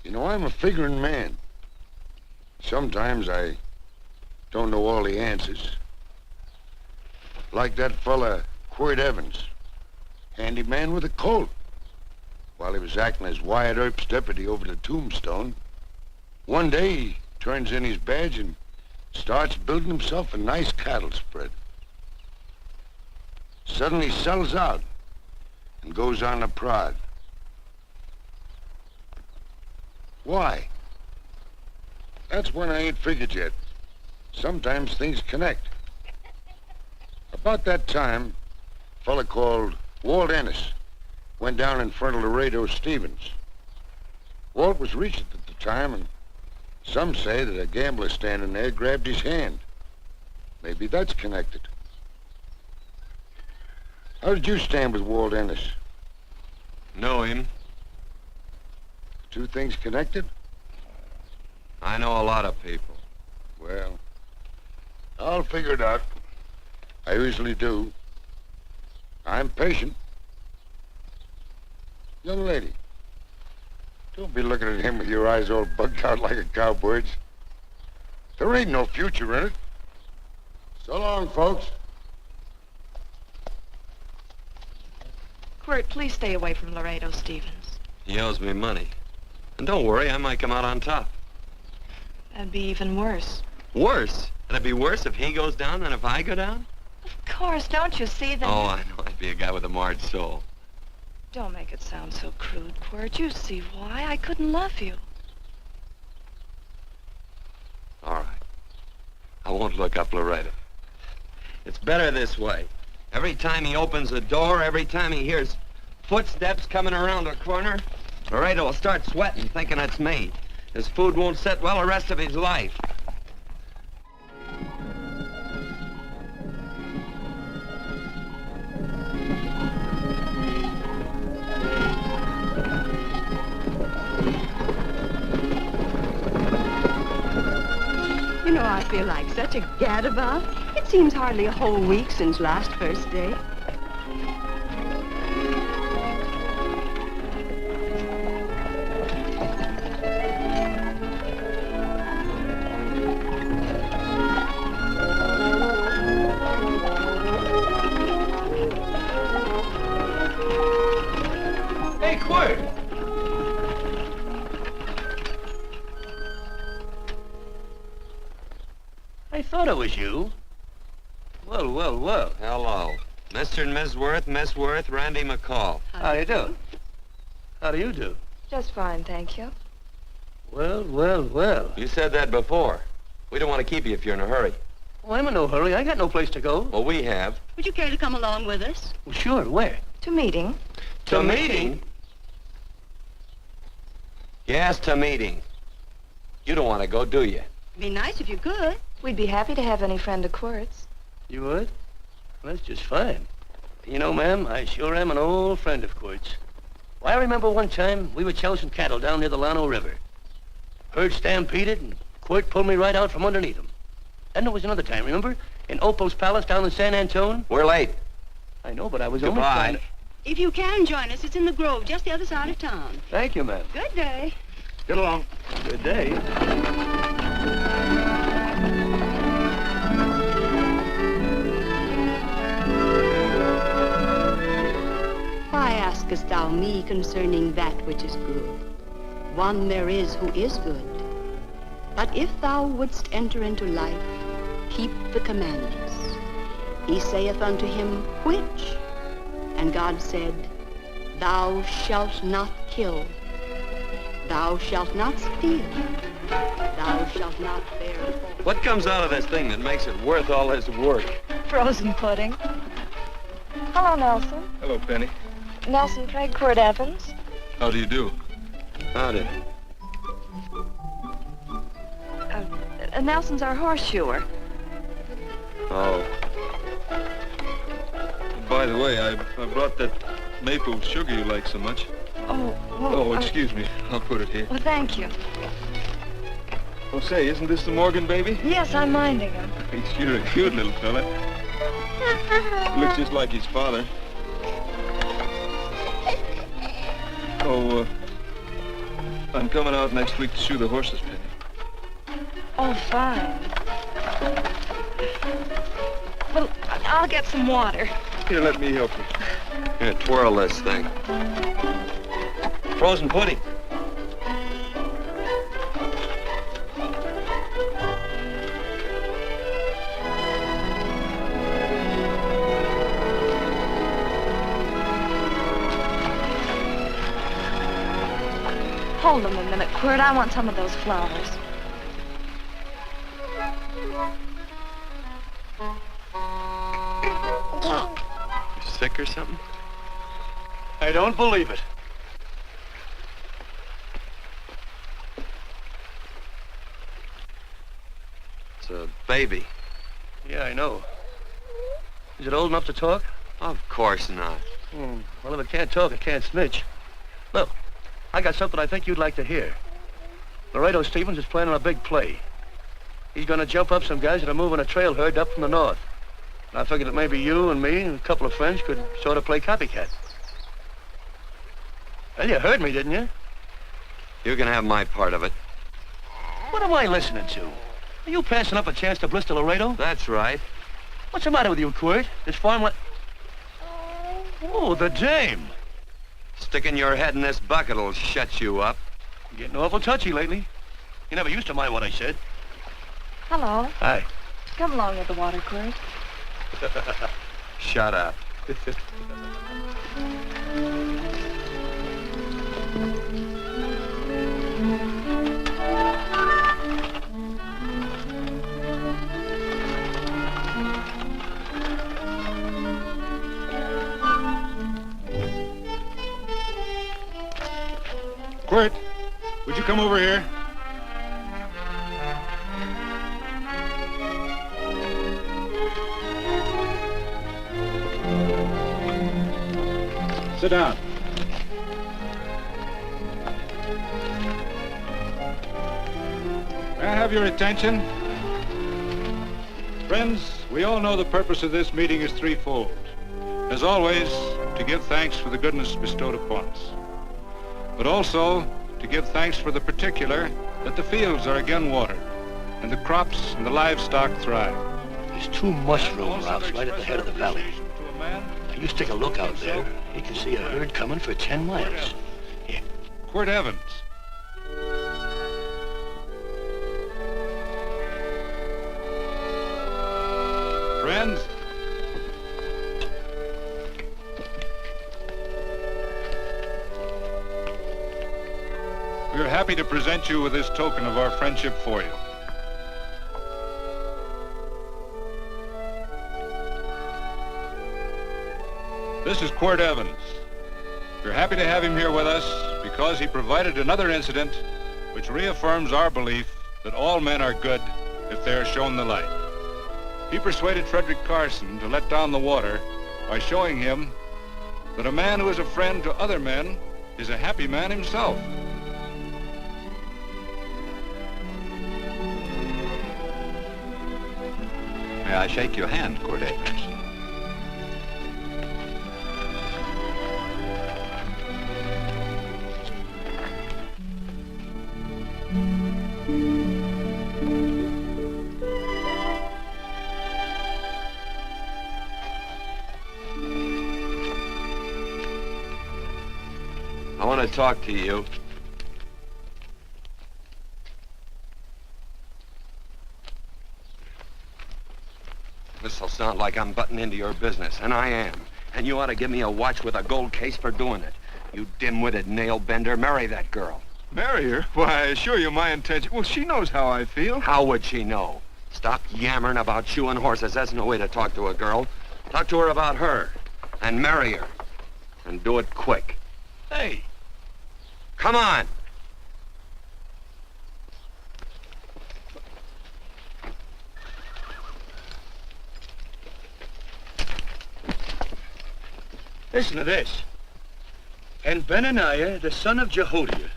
You know, I'm a figuring man. Sometimes I don't know all the answers. Like that fella, Quirt Evans. Handy man with a Colt. While he was acting as Wyatt Earp's deputy over the Tombstone, one day he turns in his badge and starts building himself a nice cattle spread. Suddenly sells out and goes on a prod. Why? That's one I ain't figured yet. Sometimes things connect. About that time, a fella called Walt Ennis went down in front of Laredo Stevens. Walt was Regent at the time, and some say that a gambler standing there grabbed his hand. Maybe that's connected. How did you stand with Walt Ennis? Know him. Two things connected? I know a lot of people. Well, I'll figure it out. I usually do. I'm patient. Young lady, don't be looking at him with your eyes all bugged out like a cowbird's. There ain't no future in it. So long, folks. Quirt, please stay away from Laredo Stevens. He owes me money. And don't worry, I might come out on top. That'd be even worse. Worse? It'd be worse if he goes down than if I go down? Of course, don't you see that? Oh, I know. I'd be a guy with a marred soul. Don't make it sound so crude, Quirt. You see why I couldn't love you. All right. I won't look up Laredo. It's better this way. Every time he opens the door, every time he hears footsteps coming around the corner, Laredo will start sweating, thinking it's me. His food won't sit well the rest of his life. You know, I feel like such a gadabout. It seems hardly a whole week since last first day. Hey, Quirt! I thought it was you. Well, well, well. Hello. Mr. and Miss Worth, Miss Worth, Randy McCall. How do you do? How do you do? Just fine, thank you. Well, well, well. You said that before. We don't want to keep you if you're in a hurry. Well, I'm in no hurry. I got no place to go. Well, we have. Would you care to come along with us? Well, sure. Where? To meeting. To meeting? Yes, to meeting. You don't want to go, do you? Be nice if you could. We'd be happy to have any friend of Quirt's. You would? Well, that's just fine. You know, ma'am, I sure am an old friend of Quirt's. Well, I remember one time we were chousing cattle down near the Llano River. Herd stampeded, and Quirt pulled me right out from underneath him. Then there was another time, remember? In Opal's Palace down in San Antone? We're late. I know, but I was only Goodbye. trying to... If you can join us, it's in the Grove, just the other side of town. Thank you, ma'am. Good day. Get along. Good day. Why askest thou me concerning that which is good? One there is who is good. But if thou wouldst enter into life, keep the commandments. He saith unto him, which? And God said, thou shalt not kill. Thou shalt not steal. Thou shalt not bear false. What comes out of this thing that makes it worth all this work? Frozen pudding. Hello, Nelson. Hello, Penny. Nelson Craig, Quirt Evans. How do you do? Howdy. Nelson's our horseshoer. Oh. By the way, I brought that maple sugar you like so much. Oh, well, Oh, excuse me. I'll put it here. Well, thank you. Oh, say, isn't this the Morgan baby? Yes, I'm minding him. He's sure a cute little fella. Looks just like his father. Oh, I'm coming out next week to shoe the horses, Penny. Oh, fine. Well, I'll get some water. Here, let me help you. Here, twirl this thing. Frozen pudding. Hold them a minute, Quirt. I want some of those flowers. You sick or something? I don't believe it. It's a baby. Yeah, I know. Is it old enough to talk? Of course not. Well, if it can't talk, it can't snitch. Look, I got something I think you'd like to hear. Laredo Stevens is planning a big play. He's gonna jump up some guys that are moving a trail herd up from the north. And I figured that maybe you and me and a couple of friends could sort of play copycat. Well, you heard me, didn't you? You can have my part of it. What am I listening to? Are you passing up a chance to blister Laredo? That's right. What's the matter with you, Quirt? This farm Oh, the dame. Sticking your head in this bucket'll shut you up. You're getting awful touchy lately. You never used to mind what I said. Hello. Hi. Come along with the water, Quirt. Shut up. Quirt, would you come over here? Sit down. May I have your attention? Friends, we all know the purpose of this meeting is threefold. As always, to give thanks for the goodness bestowed upon us, but also to give thanks for the particular that the fields are again watered and the crops and the livestock thrive. There's two mushroom routes right at the head of the valley. Now, you stick a look out there, you can see a herd coming for 10 miles. Here. Quirt Evans. Friends, we are happy to present you with this token of our friendship for you. This is Quirt Evans. We're happy to have him here with us because he provided another incident which reaffirms our belief that all men are good if they are shown the light. He persuaded Frederick Carson to let down the water by showing him that a man who is a friend to other men is a happy man himself. May I shake your hand, Quirt Evans? I want to talk to you. This'll sound like I'm butting into your business, and I am. And you ought to give me a watch with a gold case for doing it. You dim-witted nail-bender, marry that girl. Marry her? Why, I assure you my intention... Well, she knows how I feel. How would she know? Stop yammering about shoeing horses. That's no way to talk to a girl. Talk to her about her, and marry her. And do it quick. Hey. Come on. Listen to this. And Benaniah, the son of Jehoiada,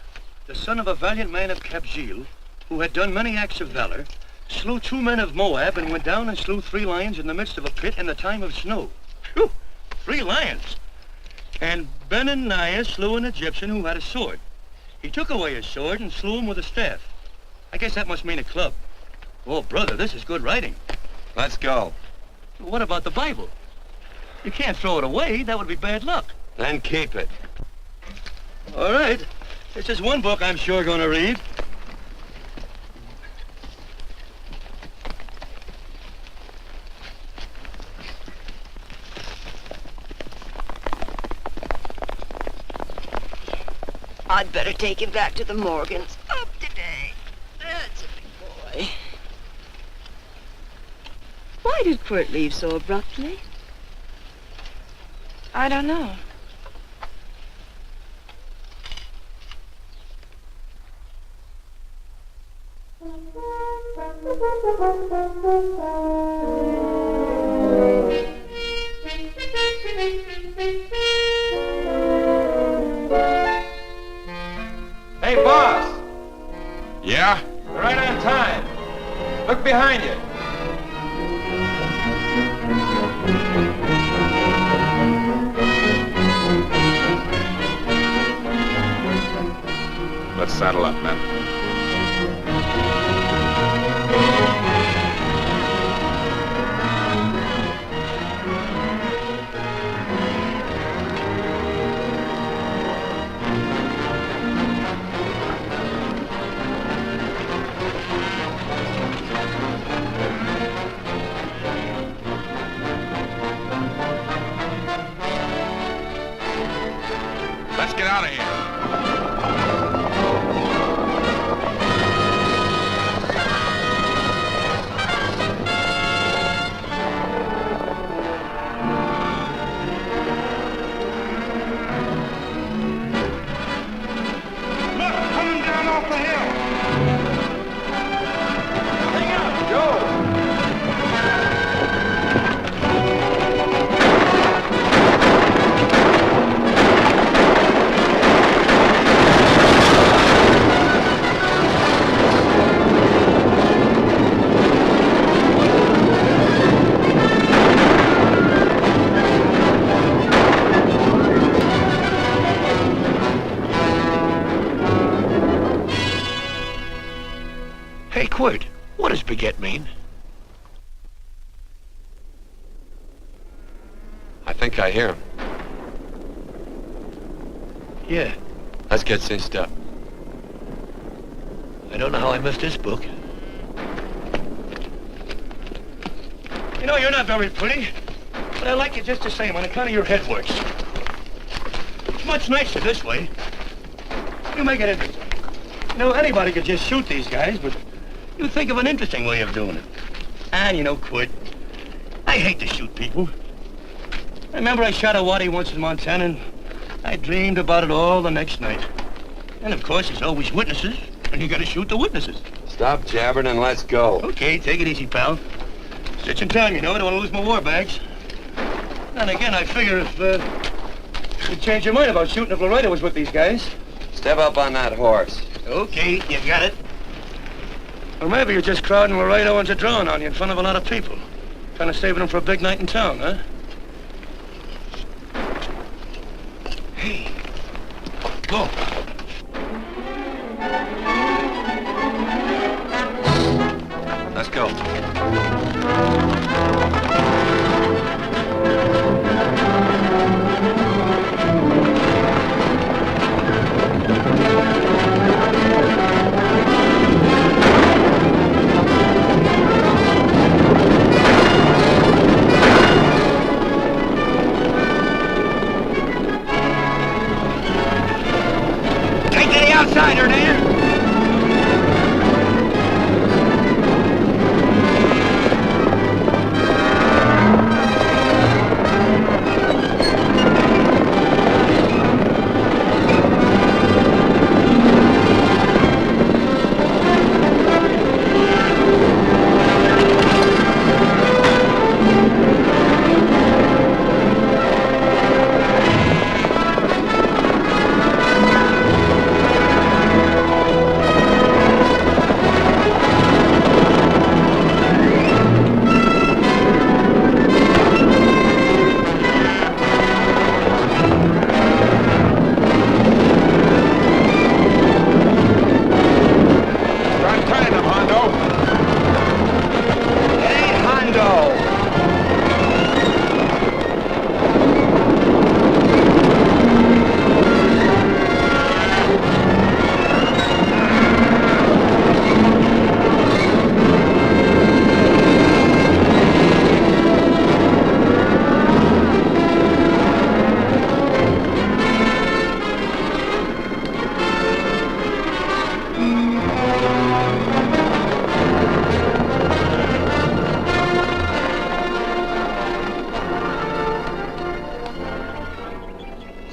the son of a valiant man of Kabzeel, who had done many acts of valor, slew 2 men of Moab and went down and slew 3 lions in the midst of a pit in the time of snow. Phew! 3 lions! And Benaniah slew an Egyptian who had a sword. He took away his sword and slew him with a staff. I guess that must mean a club. Oh, brother, this is good writing. Let's go. What about the Bible? You can't throw it away. That would be bad luck. Then keep it. All right. This is one book I'm sure going to read. I'd better take him back to the Morgans. Up to date. That's a big boy. Why did Quirt leave so abruptly? I don't know. Hey, boss! Yeah? Right on time. Look behind you. Let's saddle up, men. Let's get out of here. Hey, Quirt, what does baguette mean? I think I hear him. Yeah, Let's get cinched up. I don't know how I missed this book. You know, you're not very pretty, but I like you just the same on account of your head works. It's much nicer this way. You make it interesting. You know, anybody could just shoot these guys, but you think of an interesting way of doing it. And, you know, Quirt, I hate to shoot people. I remember I shot a waddy once in Montana, and I dreamed about it all the next night. And, of course, there's always witnesses, and you gotta shoot the witnesses. Stop jabbering and let's go. Okay, take it easy, pal. Stitching time, you know. I don't want to lose my war bags. And again, I figure if you'd change your mind about shooting if Loretta was with these guys. Step up on that horse. Okay, you got it. Or maybe you're just crowding Laredo into drawing on you in front of a lot of people. Trying to save them for a big night in town, huh? Hey, go. Let's go. Take to the outsider, Dan.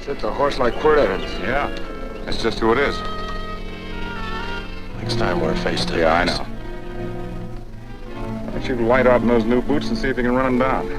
It's a horse like Quirt Evans. Yeah, that's just who it is. Next time we're face to face. Yeah, I know. Why don't you light out in those new boots and see if you can run him down?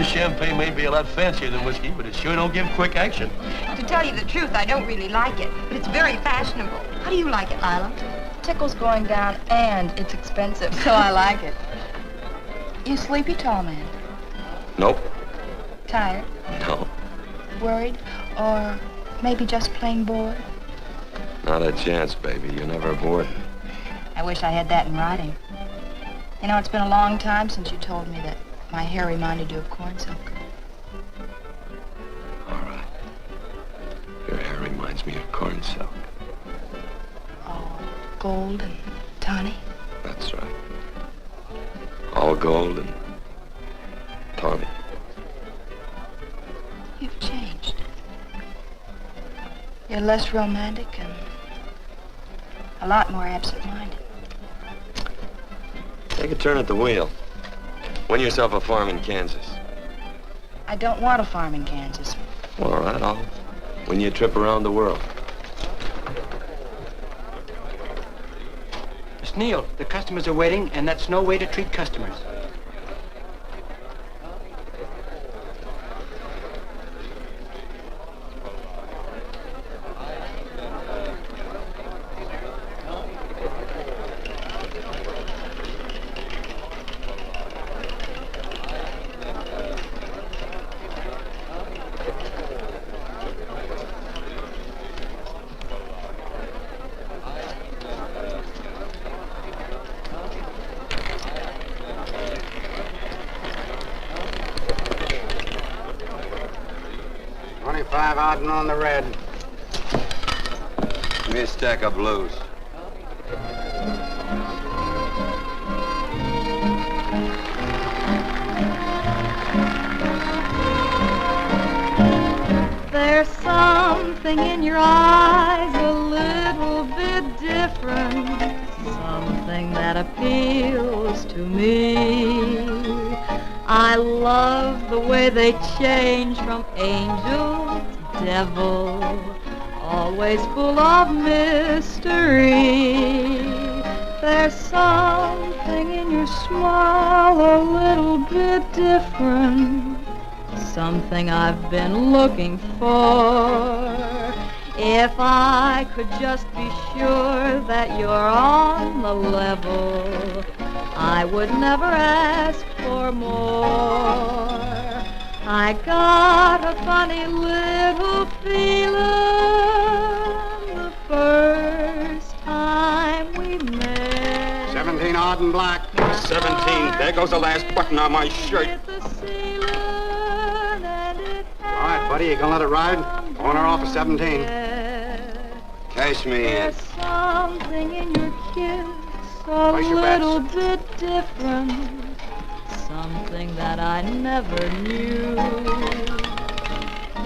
Our champagne may be a lot fancier than whiskey, but it sure don't give quick action. To tell you the truth, I don't really like it, but it's very fashionable. How do you like it, Lila? Tickle's going down and it's expensive, so I like it. You sleepy, tall man? Nope. Tired? No. Worried? Or maybe just plain bored? Not a chance, baby. You're never bored. I wish I had that in writing. You know, it's been a long time since you told me that my hair reminded you of corn silk. All right. Your hair reminds me of corn silk. Oh, gold and tawny. That's right. All gold and tawny. You've changed. You're less romantic and a lot more absent-minded. Take a turn at the wheel. Win yourself a farm in Kansas. I don't want a farm in Kansas. All right, I'll win you a trip around the world. Miss Neal, the customers are waiting, and that's no way to treat customers. Out on the red. Give me a stack of blues. There's something in your eyes a little bit different, something that appeals to me. I love the way they change from angel to devil, always full of mystery. There's something in your smile a little bit different, something I've been looking for. If I could just be sure that you're on the level, I would never ask for more. I got a funny little feeling the first time we met. 17 odd and black. 17. There goes the last button on my shirt. All right, buddy, you gonna let it ride? On or off of 17. Cash me in. There's something in your kiss a Place your little bets. bit different, something that I never knew.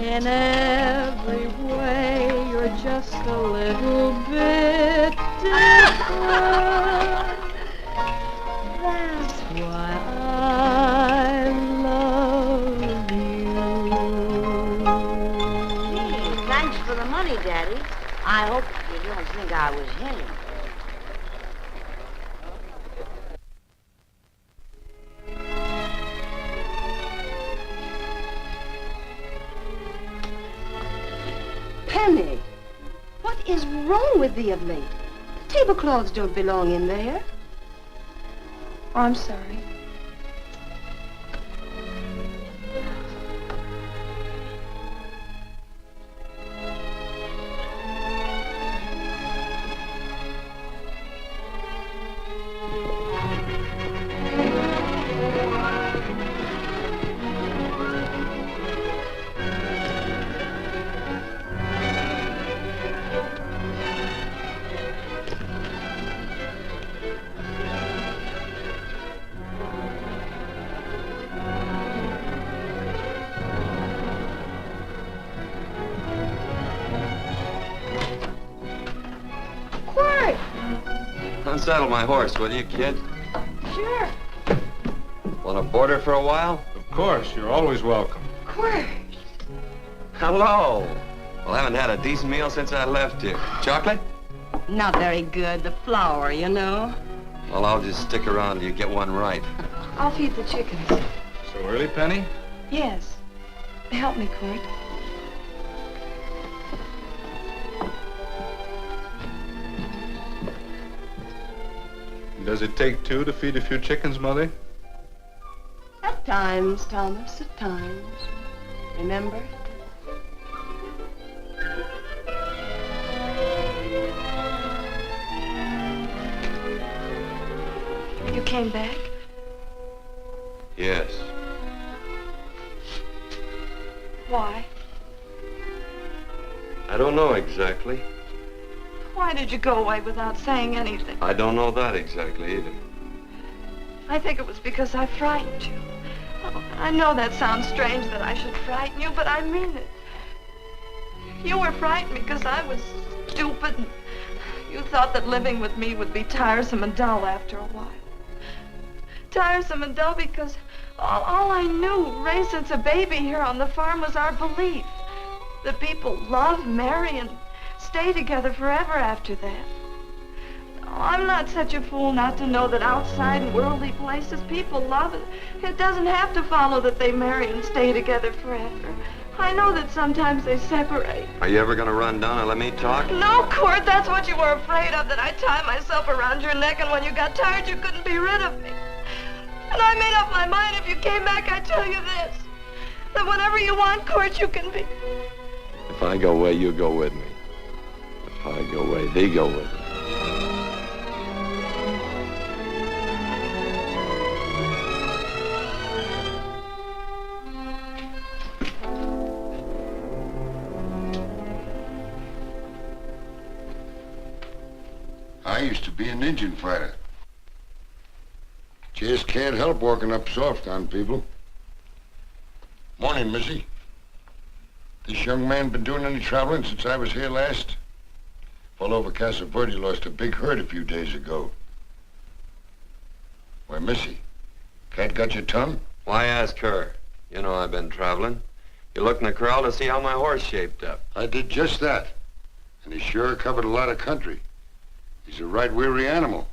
In every way, you're just a little bit different. That's why I love you. Gee, thanks for the money, Daddy. I hope you don't think I was him. Penny, what is wrong with thee of late? Tablecloths don't belong in there. Oh, I'm sorry. Unsaddle my horse, will you, kid? Sure. Want to board her for a while? Of course, you're always welcome. Quirt. Hello. Well, I haven't had a decent meal since I left here. Chocolate? Not very good. The flour, you know. Well, I'll just stick around till you get one right. I'll feed the chickens. So early, Penny? Yes. Help me, Court. Does it take two to feed a few chickens, Mother? At times, Thomas, at times. Remember? You came back? Yes. Why? I don't know exactly. Why did you go away without saying anything? I don't know that exactly either. I think it was because I frightened you. Oh, I know that sounds strange that I should frighten you, but I mean it. You were frightened because I was stupid, and you thought that living with me would be tiresome and dull after a while. Tiresome and dull because all I knew, raised since a baby here on the farm, was our belief that people love, marry, and stay together forever after that. Oh, I'm not such a fool not to know that outside in worldly places people love, and it doesn't have to follow that they marry and stay together forever. I know that sometimes they separate. Are you ever going to run down and let me talk? No, Court, that's what you were afraid of, that I'd tie myself around your neck, and when you got tired, you couldn't be rid of me. And I made up my mind, if you came back, I'd tell you this, that whenever you want, Court, you can be. If I go away, you go with me. If I go away, they go with me. I used to be an Indian fighter. Just can't help walking up soft on people. Morning, Missy. This young man been doing any traveling since I was here last? Fellow over Casa Verde lost a big herd a few days ago. Why, Missy, cat got your tongue? Why ask her? You know I've been traveling. You looked in the corral to see how my horse shaped up. I did just that. And he sure covered a lot of country. He's a right weary animal.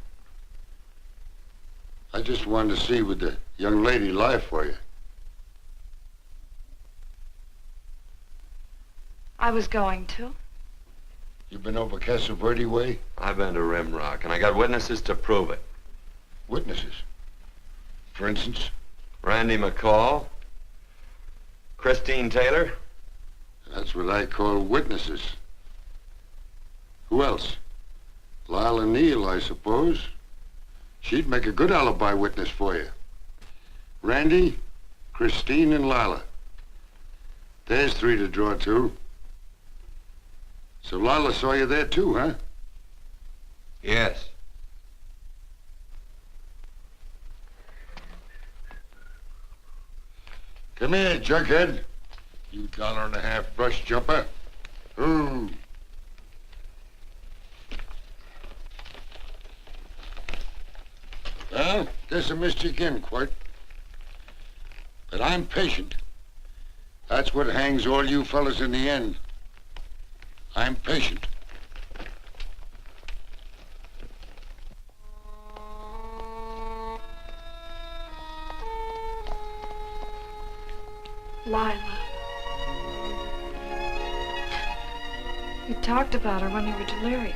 I just wanted to see would the young lady lie for you. I was going to. You been over Casa Verde way? I've been to Rimrock, and I got witnesses to prove it. Witnesses? For instance? Randy McCall, Christine Taylor. That's what I call witnesses. Who else? Lila Neal, I suppose. She'd make a good alibi witness for you. Randy, Christine, and Lila. There's three to draw to. So Lila saw you there too, huh? Yes. Come here, jughead. You $1.50 brush jumper. Ooh. Well, guess I missed you again, Quirt. But I'm patient. That's what hangs all you fellas in the end. I'm patient. Lila. You talked about her when you were delirious.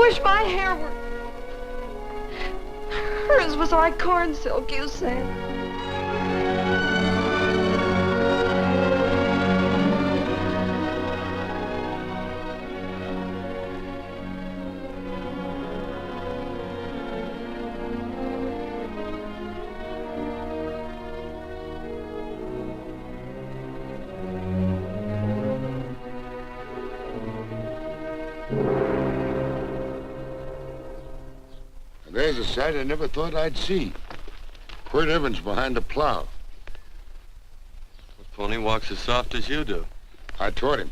wish my hair were... Hers was like corn silk, you said. There's a sight I never thought I'd see. Quirt Evans behind the plow. The pony walks as soft as you do. I taught him.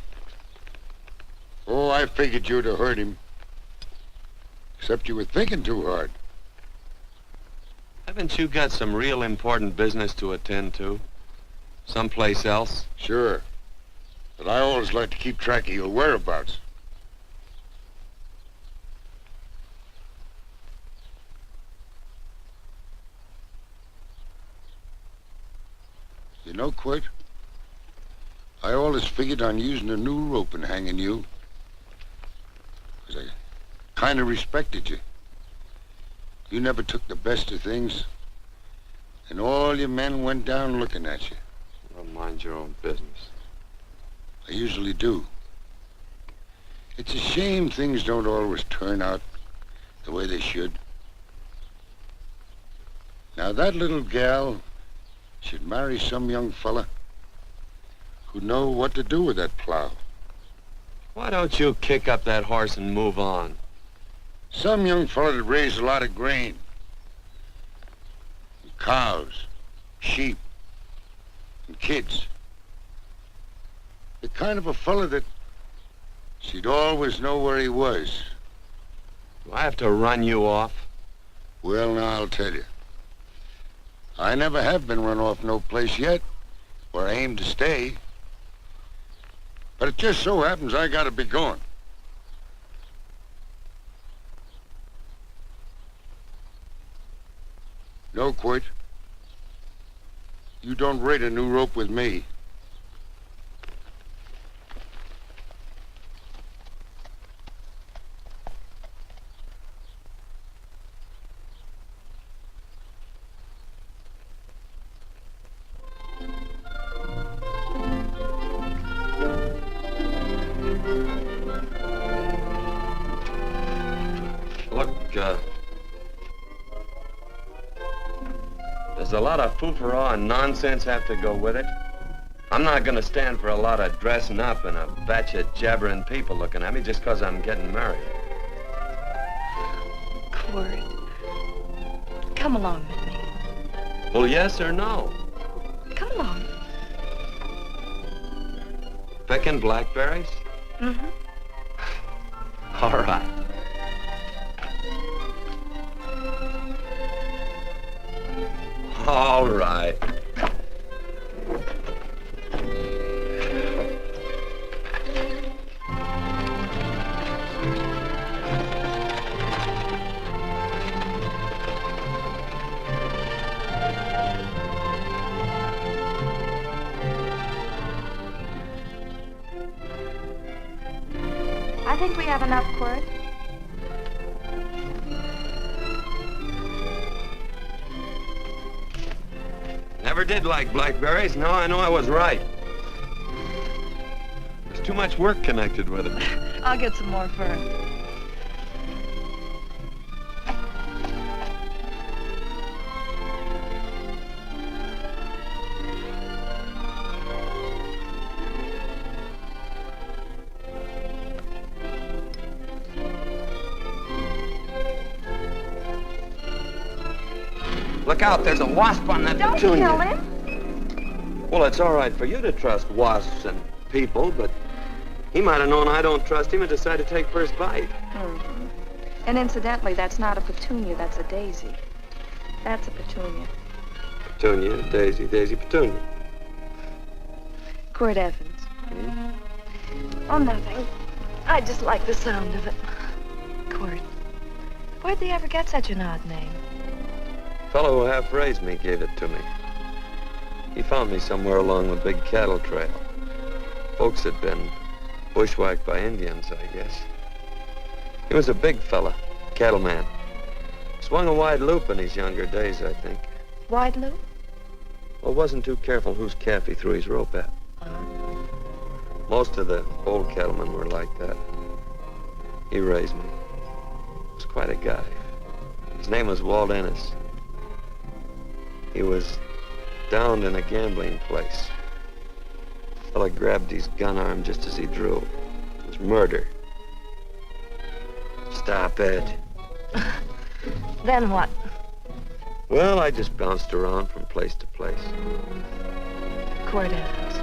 Oh, I figured you'd have hurt him. Except you were thinking too hard. Haven't you got some real important business to attend to? Someplace else? Sure. But I always like to keep track of your whereabouts. You know, Quirt, I always figured on using a new rope and hanging you. 'Cause I kind of respected you. You never took the best of things, and all your men went down looking at you. Well, mind your own business. I usually do. It's a shame things don't always turn out the way they should. Now, that little gal should marry some young fella who'd know what to do with that plow. Why don't you kick up that horse and move on? Some young fella that raised a lot of grain. And cows, sheep, and kids. The kind of a fella that she'd always know where he was. Do I have to run you off? Well, now, I'll tell you. I never have been run off no place yet, where I aim to stay. But it just so happens I gotta be going. No, Quirt. You don't raid a new rope with me. Look, there's a lot of foo-for-all and nonsense have to go with it. I'm not gonna stand for a lot of dressing up and a batch of jabbering people looking at me just 'cause I'm getting married. Quirt, come along with me. Well, yes or no? Come along. Picking blackberries? Mm-hmm. All right. All right. I think we have enough, Quirt. Never did like blackberries. Now I know I was right. There's too much work connected with it. I'll get some more fern. Look out, there's a wasp on that Don't petunia. kill him. Well, it's all right for you to trust wasps and people, but he might have known I don't trust him and decided to take first bite. Mm-hmm. And incidentally, that's not a petunia, that's a daisy. That's a petunia. Petunia, daisy, daisy, petunia. Quirt Evans. Oh, nothing. I just like the sound of it. Quirt. Where'd they ever get such an odd name? Fellow who half raised me gave it to me. He found me somewhere along the big cattle trail. Folks had been bushwhacked by Indians, I guess. He was a big fella, cattleman. Swung a wide loop in his younger days, I think. Wide loop? Well, wasn't too careful whose calf he threw his rope at. Most of the old cattlemen were like that. He raised me. Was quite a guy. His name was Walt Ennis. He was downed in a gambling place. The fella grabbed his gun arm just as he drew. It was murder. Stop it. Then what? Well, I just bounced around from place to place. Cord Evans.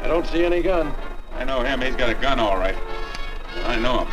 I don't see any gun. I know him. He's got a gun, all right. I know him.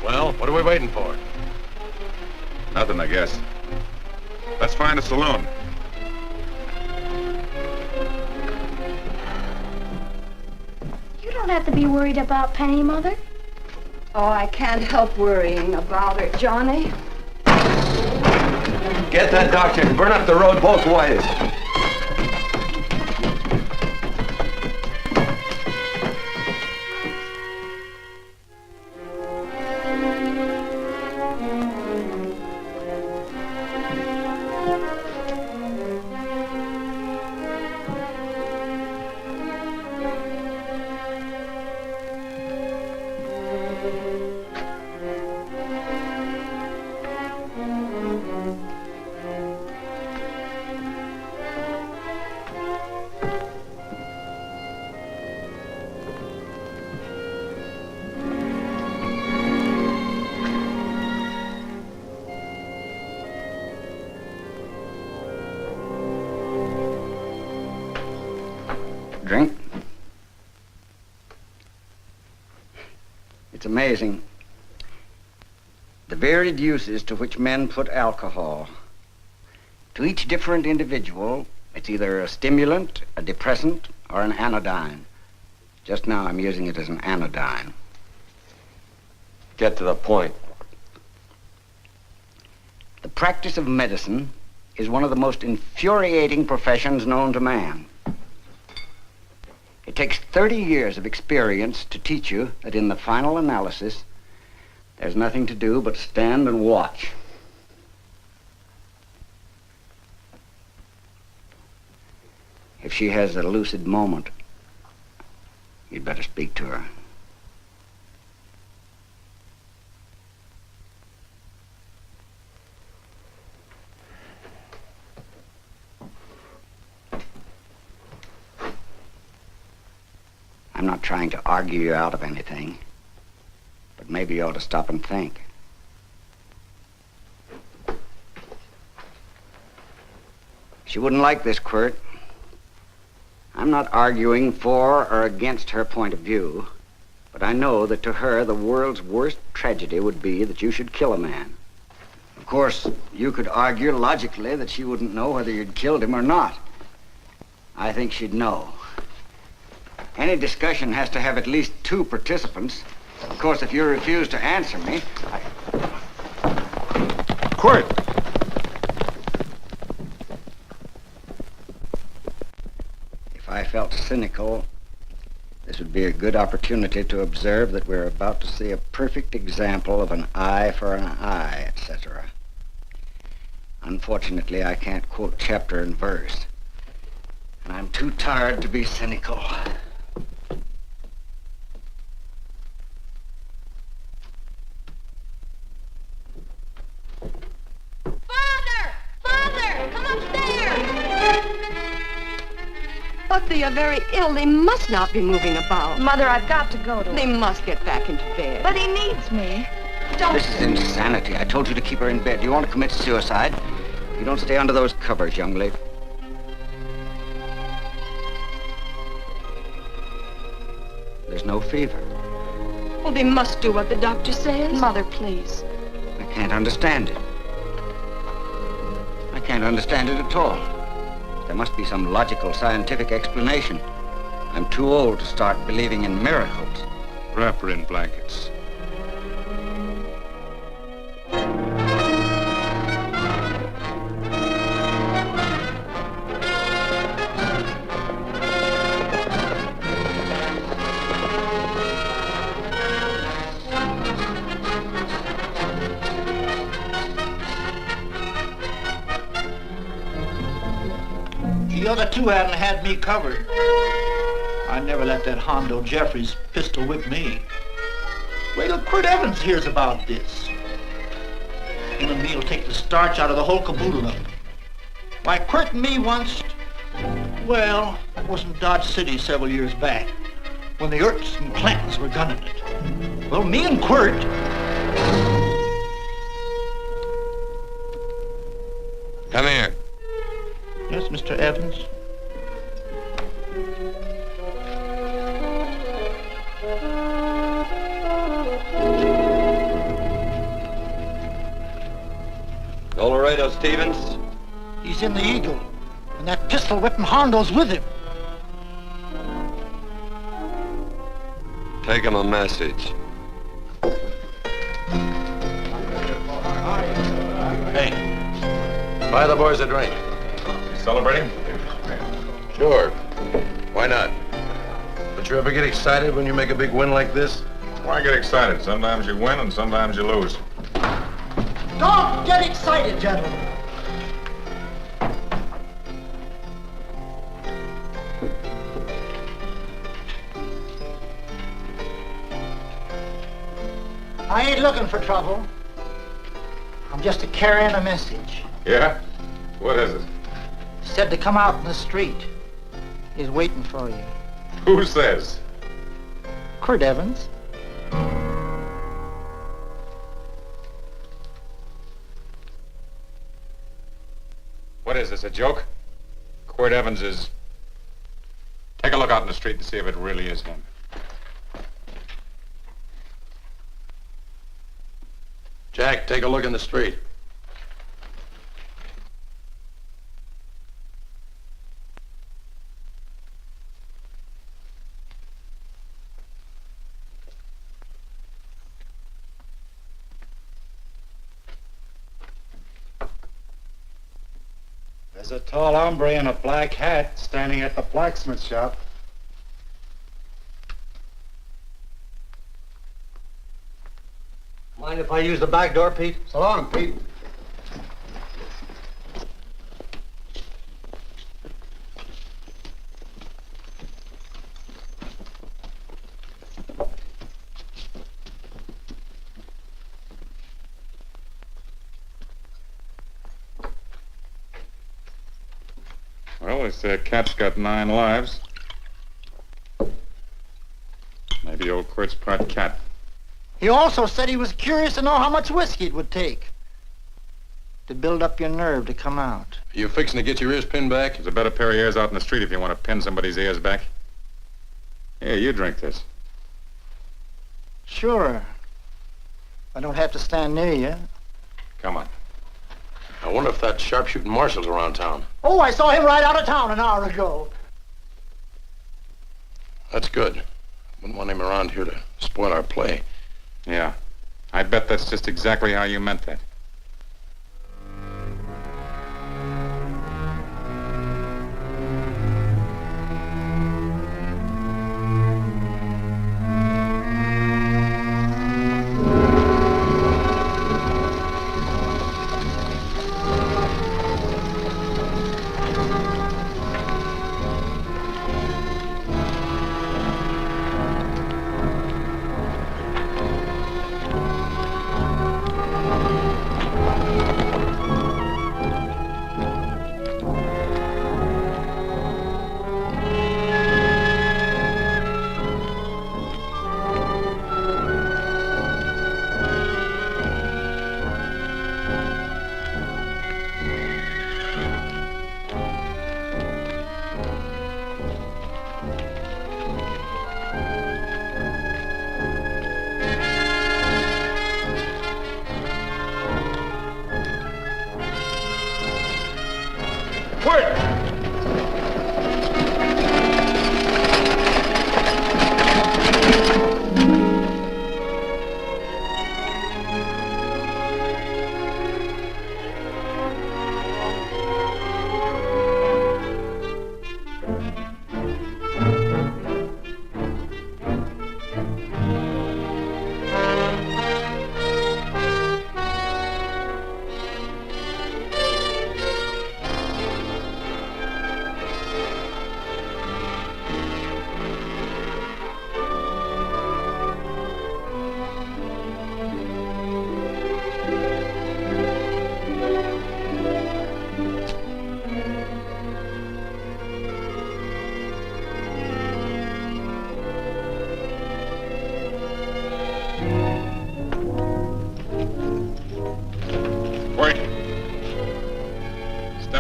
Well, what are we waiting for? Nothing, I guess. Let's find a saloon. You don't have to be worried about Penny, Mother. Oh, I can't help worrying about her, Johnny. Get that doctor and burn up the road both ways. drink. It's amazing the varied uses to which men put alcohol. To each different individual, it's either a stimulant, a depressant, or an anodyne. Just now, I'm using it as an anodyne. Get to the point. The practice of medicine is one of the most infuriating professions known to man. It takes 30 years of experience to teach you that in the final analysis, there's nothing to do but stand and watch. If she has a lucid moment, you'd better speak to her. I'm not trying to argue you out of anything, but maybe you ought to stop and think. She wouldn't like this, Quirt. I'm not arguing for or against her point of view, but I know that to her the world's worst tragedy would be that you should kill a man. Of course, you could argue logically that she wouldn't know whether you'd killed him or not. I think she'd know. Any discussion has to have at least two participants. Of course, if you refuse to answer me, Quirt! If I felt cynical, this would be a good opportunity to observe that we're about to see a perfect example of an eye for an eye, etc. Unfortunately, I can't quote chapter and verse, and I'm too tired to be cynical. But they are very ill. They must not be moving about. Mother, I've got to go to They him. must get back into bed. But he needs me. Don't. This is insanity. I told you to keep her in bed. Do you want to commit suicide? You don't stay under those covers, young lady. There's no fever. Well, they must do what the doctor says. Mother, please. I can't understand it. I can't understand it at all. There must be some logical, scientific explanation. I'm too old to start believing in miracles. Wrap her in blankets. The other two hadn't had me covered. I never let that Hondo Jeffries pistol whip me. Wait till Quirt Evans hears about this. Him and me'll take the starch out of the whole caboodle of it. Why, Quirt and me once, well, that was in Dodge City several years back, when the Erts and Clantons were gunning it. Well, me and Quirt... Come here. Yes, Mr. Evans? Colorado Stevens? He's in the Eagle, and that pistol whipping Hondo's with him. Take him a message. Hey, buy the boys a drink. Celebrating? Sure. Why not? But you ever get excited when you make a big win like this? Why get excited? Sometimes you win and sometimes you lose. Don't get excited, gentlemen. I ain't looking for trouble. I'm just carrying a message. Yeah? What is it? Said to come out in the street. He's waiting for you. Who says? Quirt Evans. What is this, a joke? Quirt Evans is... Take a look out in the street and see if it really is him. Jack, take a look in the street. There's a tall hombre in a black hat standing at the blacksmith shop. Mind if I use the back door, Pete? So long, Pete. Well, they say a cat's got 9 lives. Maybe old Quirt's part cat. He also said he was curious to know how much whiskey it would take to build up your nerve to come out. Are you fixing to get your ears pinned back? There's a better pair of ears out in the street if you want to pin somebody's ears back. Here, you drink this. Sure. I don't have to stand near you. Come on. I wonder if that sharpshooting marshal's around town. Oh, I saw him right out of town an hour ago. That's good. Wouldn't want him around here to spoil our play. Yeah. I bet that's just exactly how you meant that.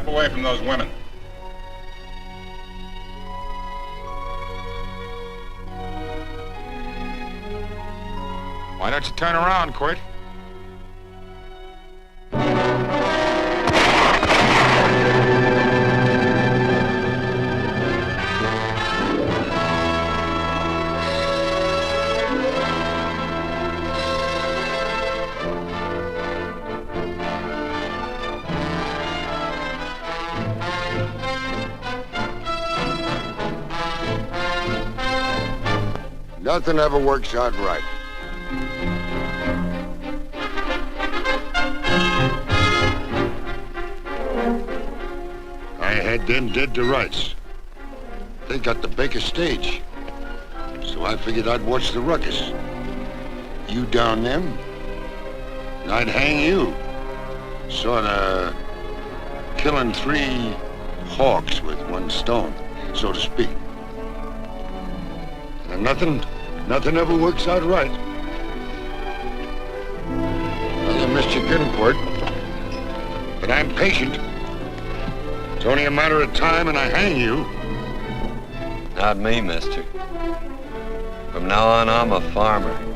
Away from those women. Why don't you turn around, Quirt? Nothing ever works out right. I had them dead to rights. They got the Baker stage. So I figured I'd watch the ruckus. You down them, and I'd hang you. Sorta killing 3 hawks with 1 stone, so to speak. And nothing ever works out right. Well, you missed your Quirt, but I'm patient. It's only a matter of time and I hang you. Not me, mister. From now on, I'm a farmer.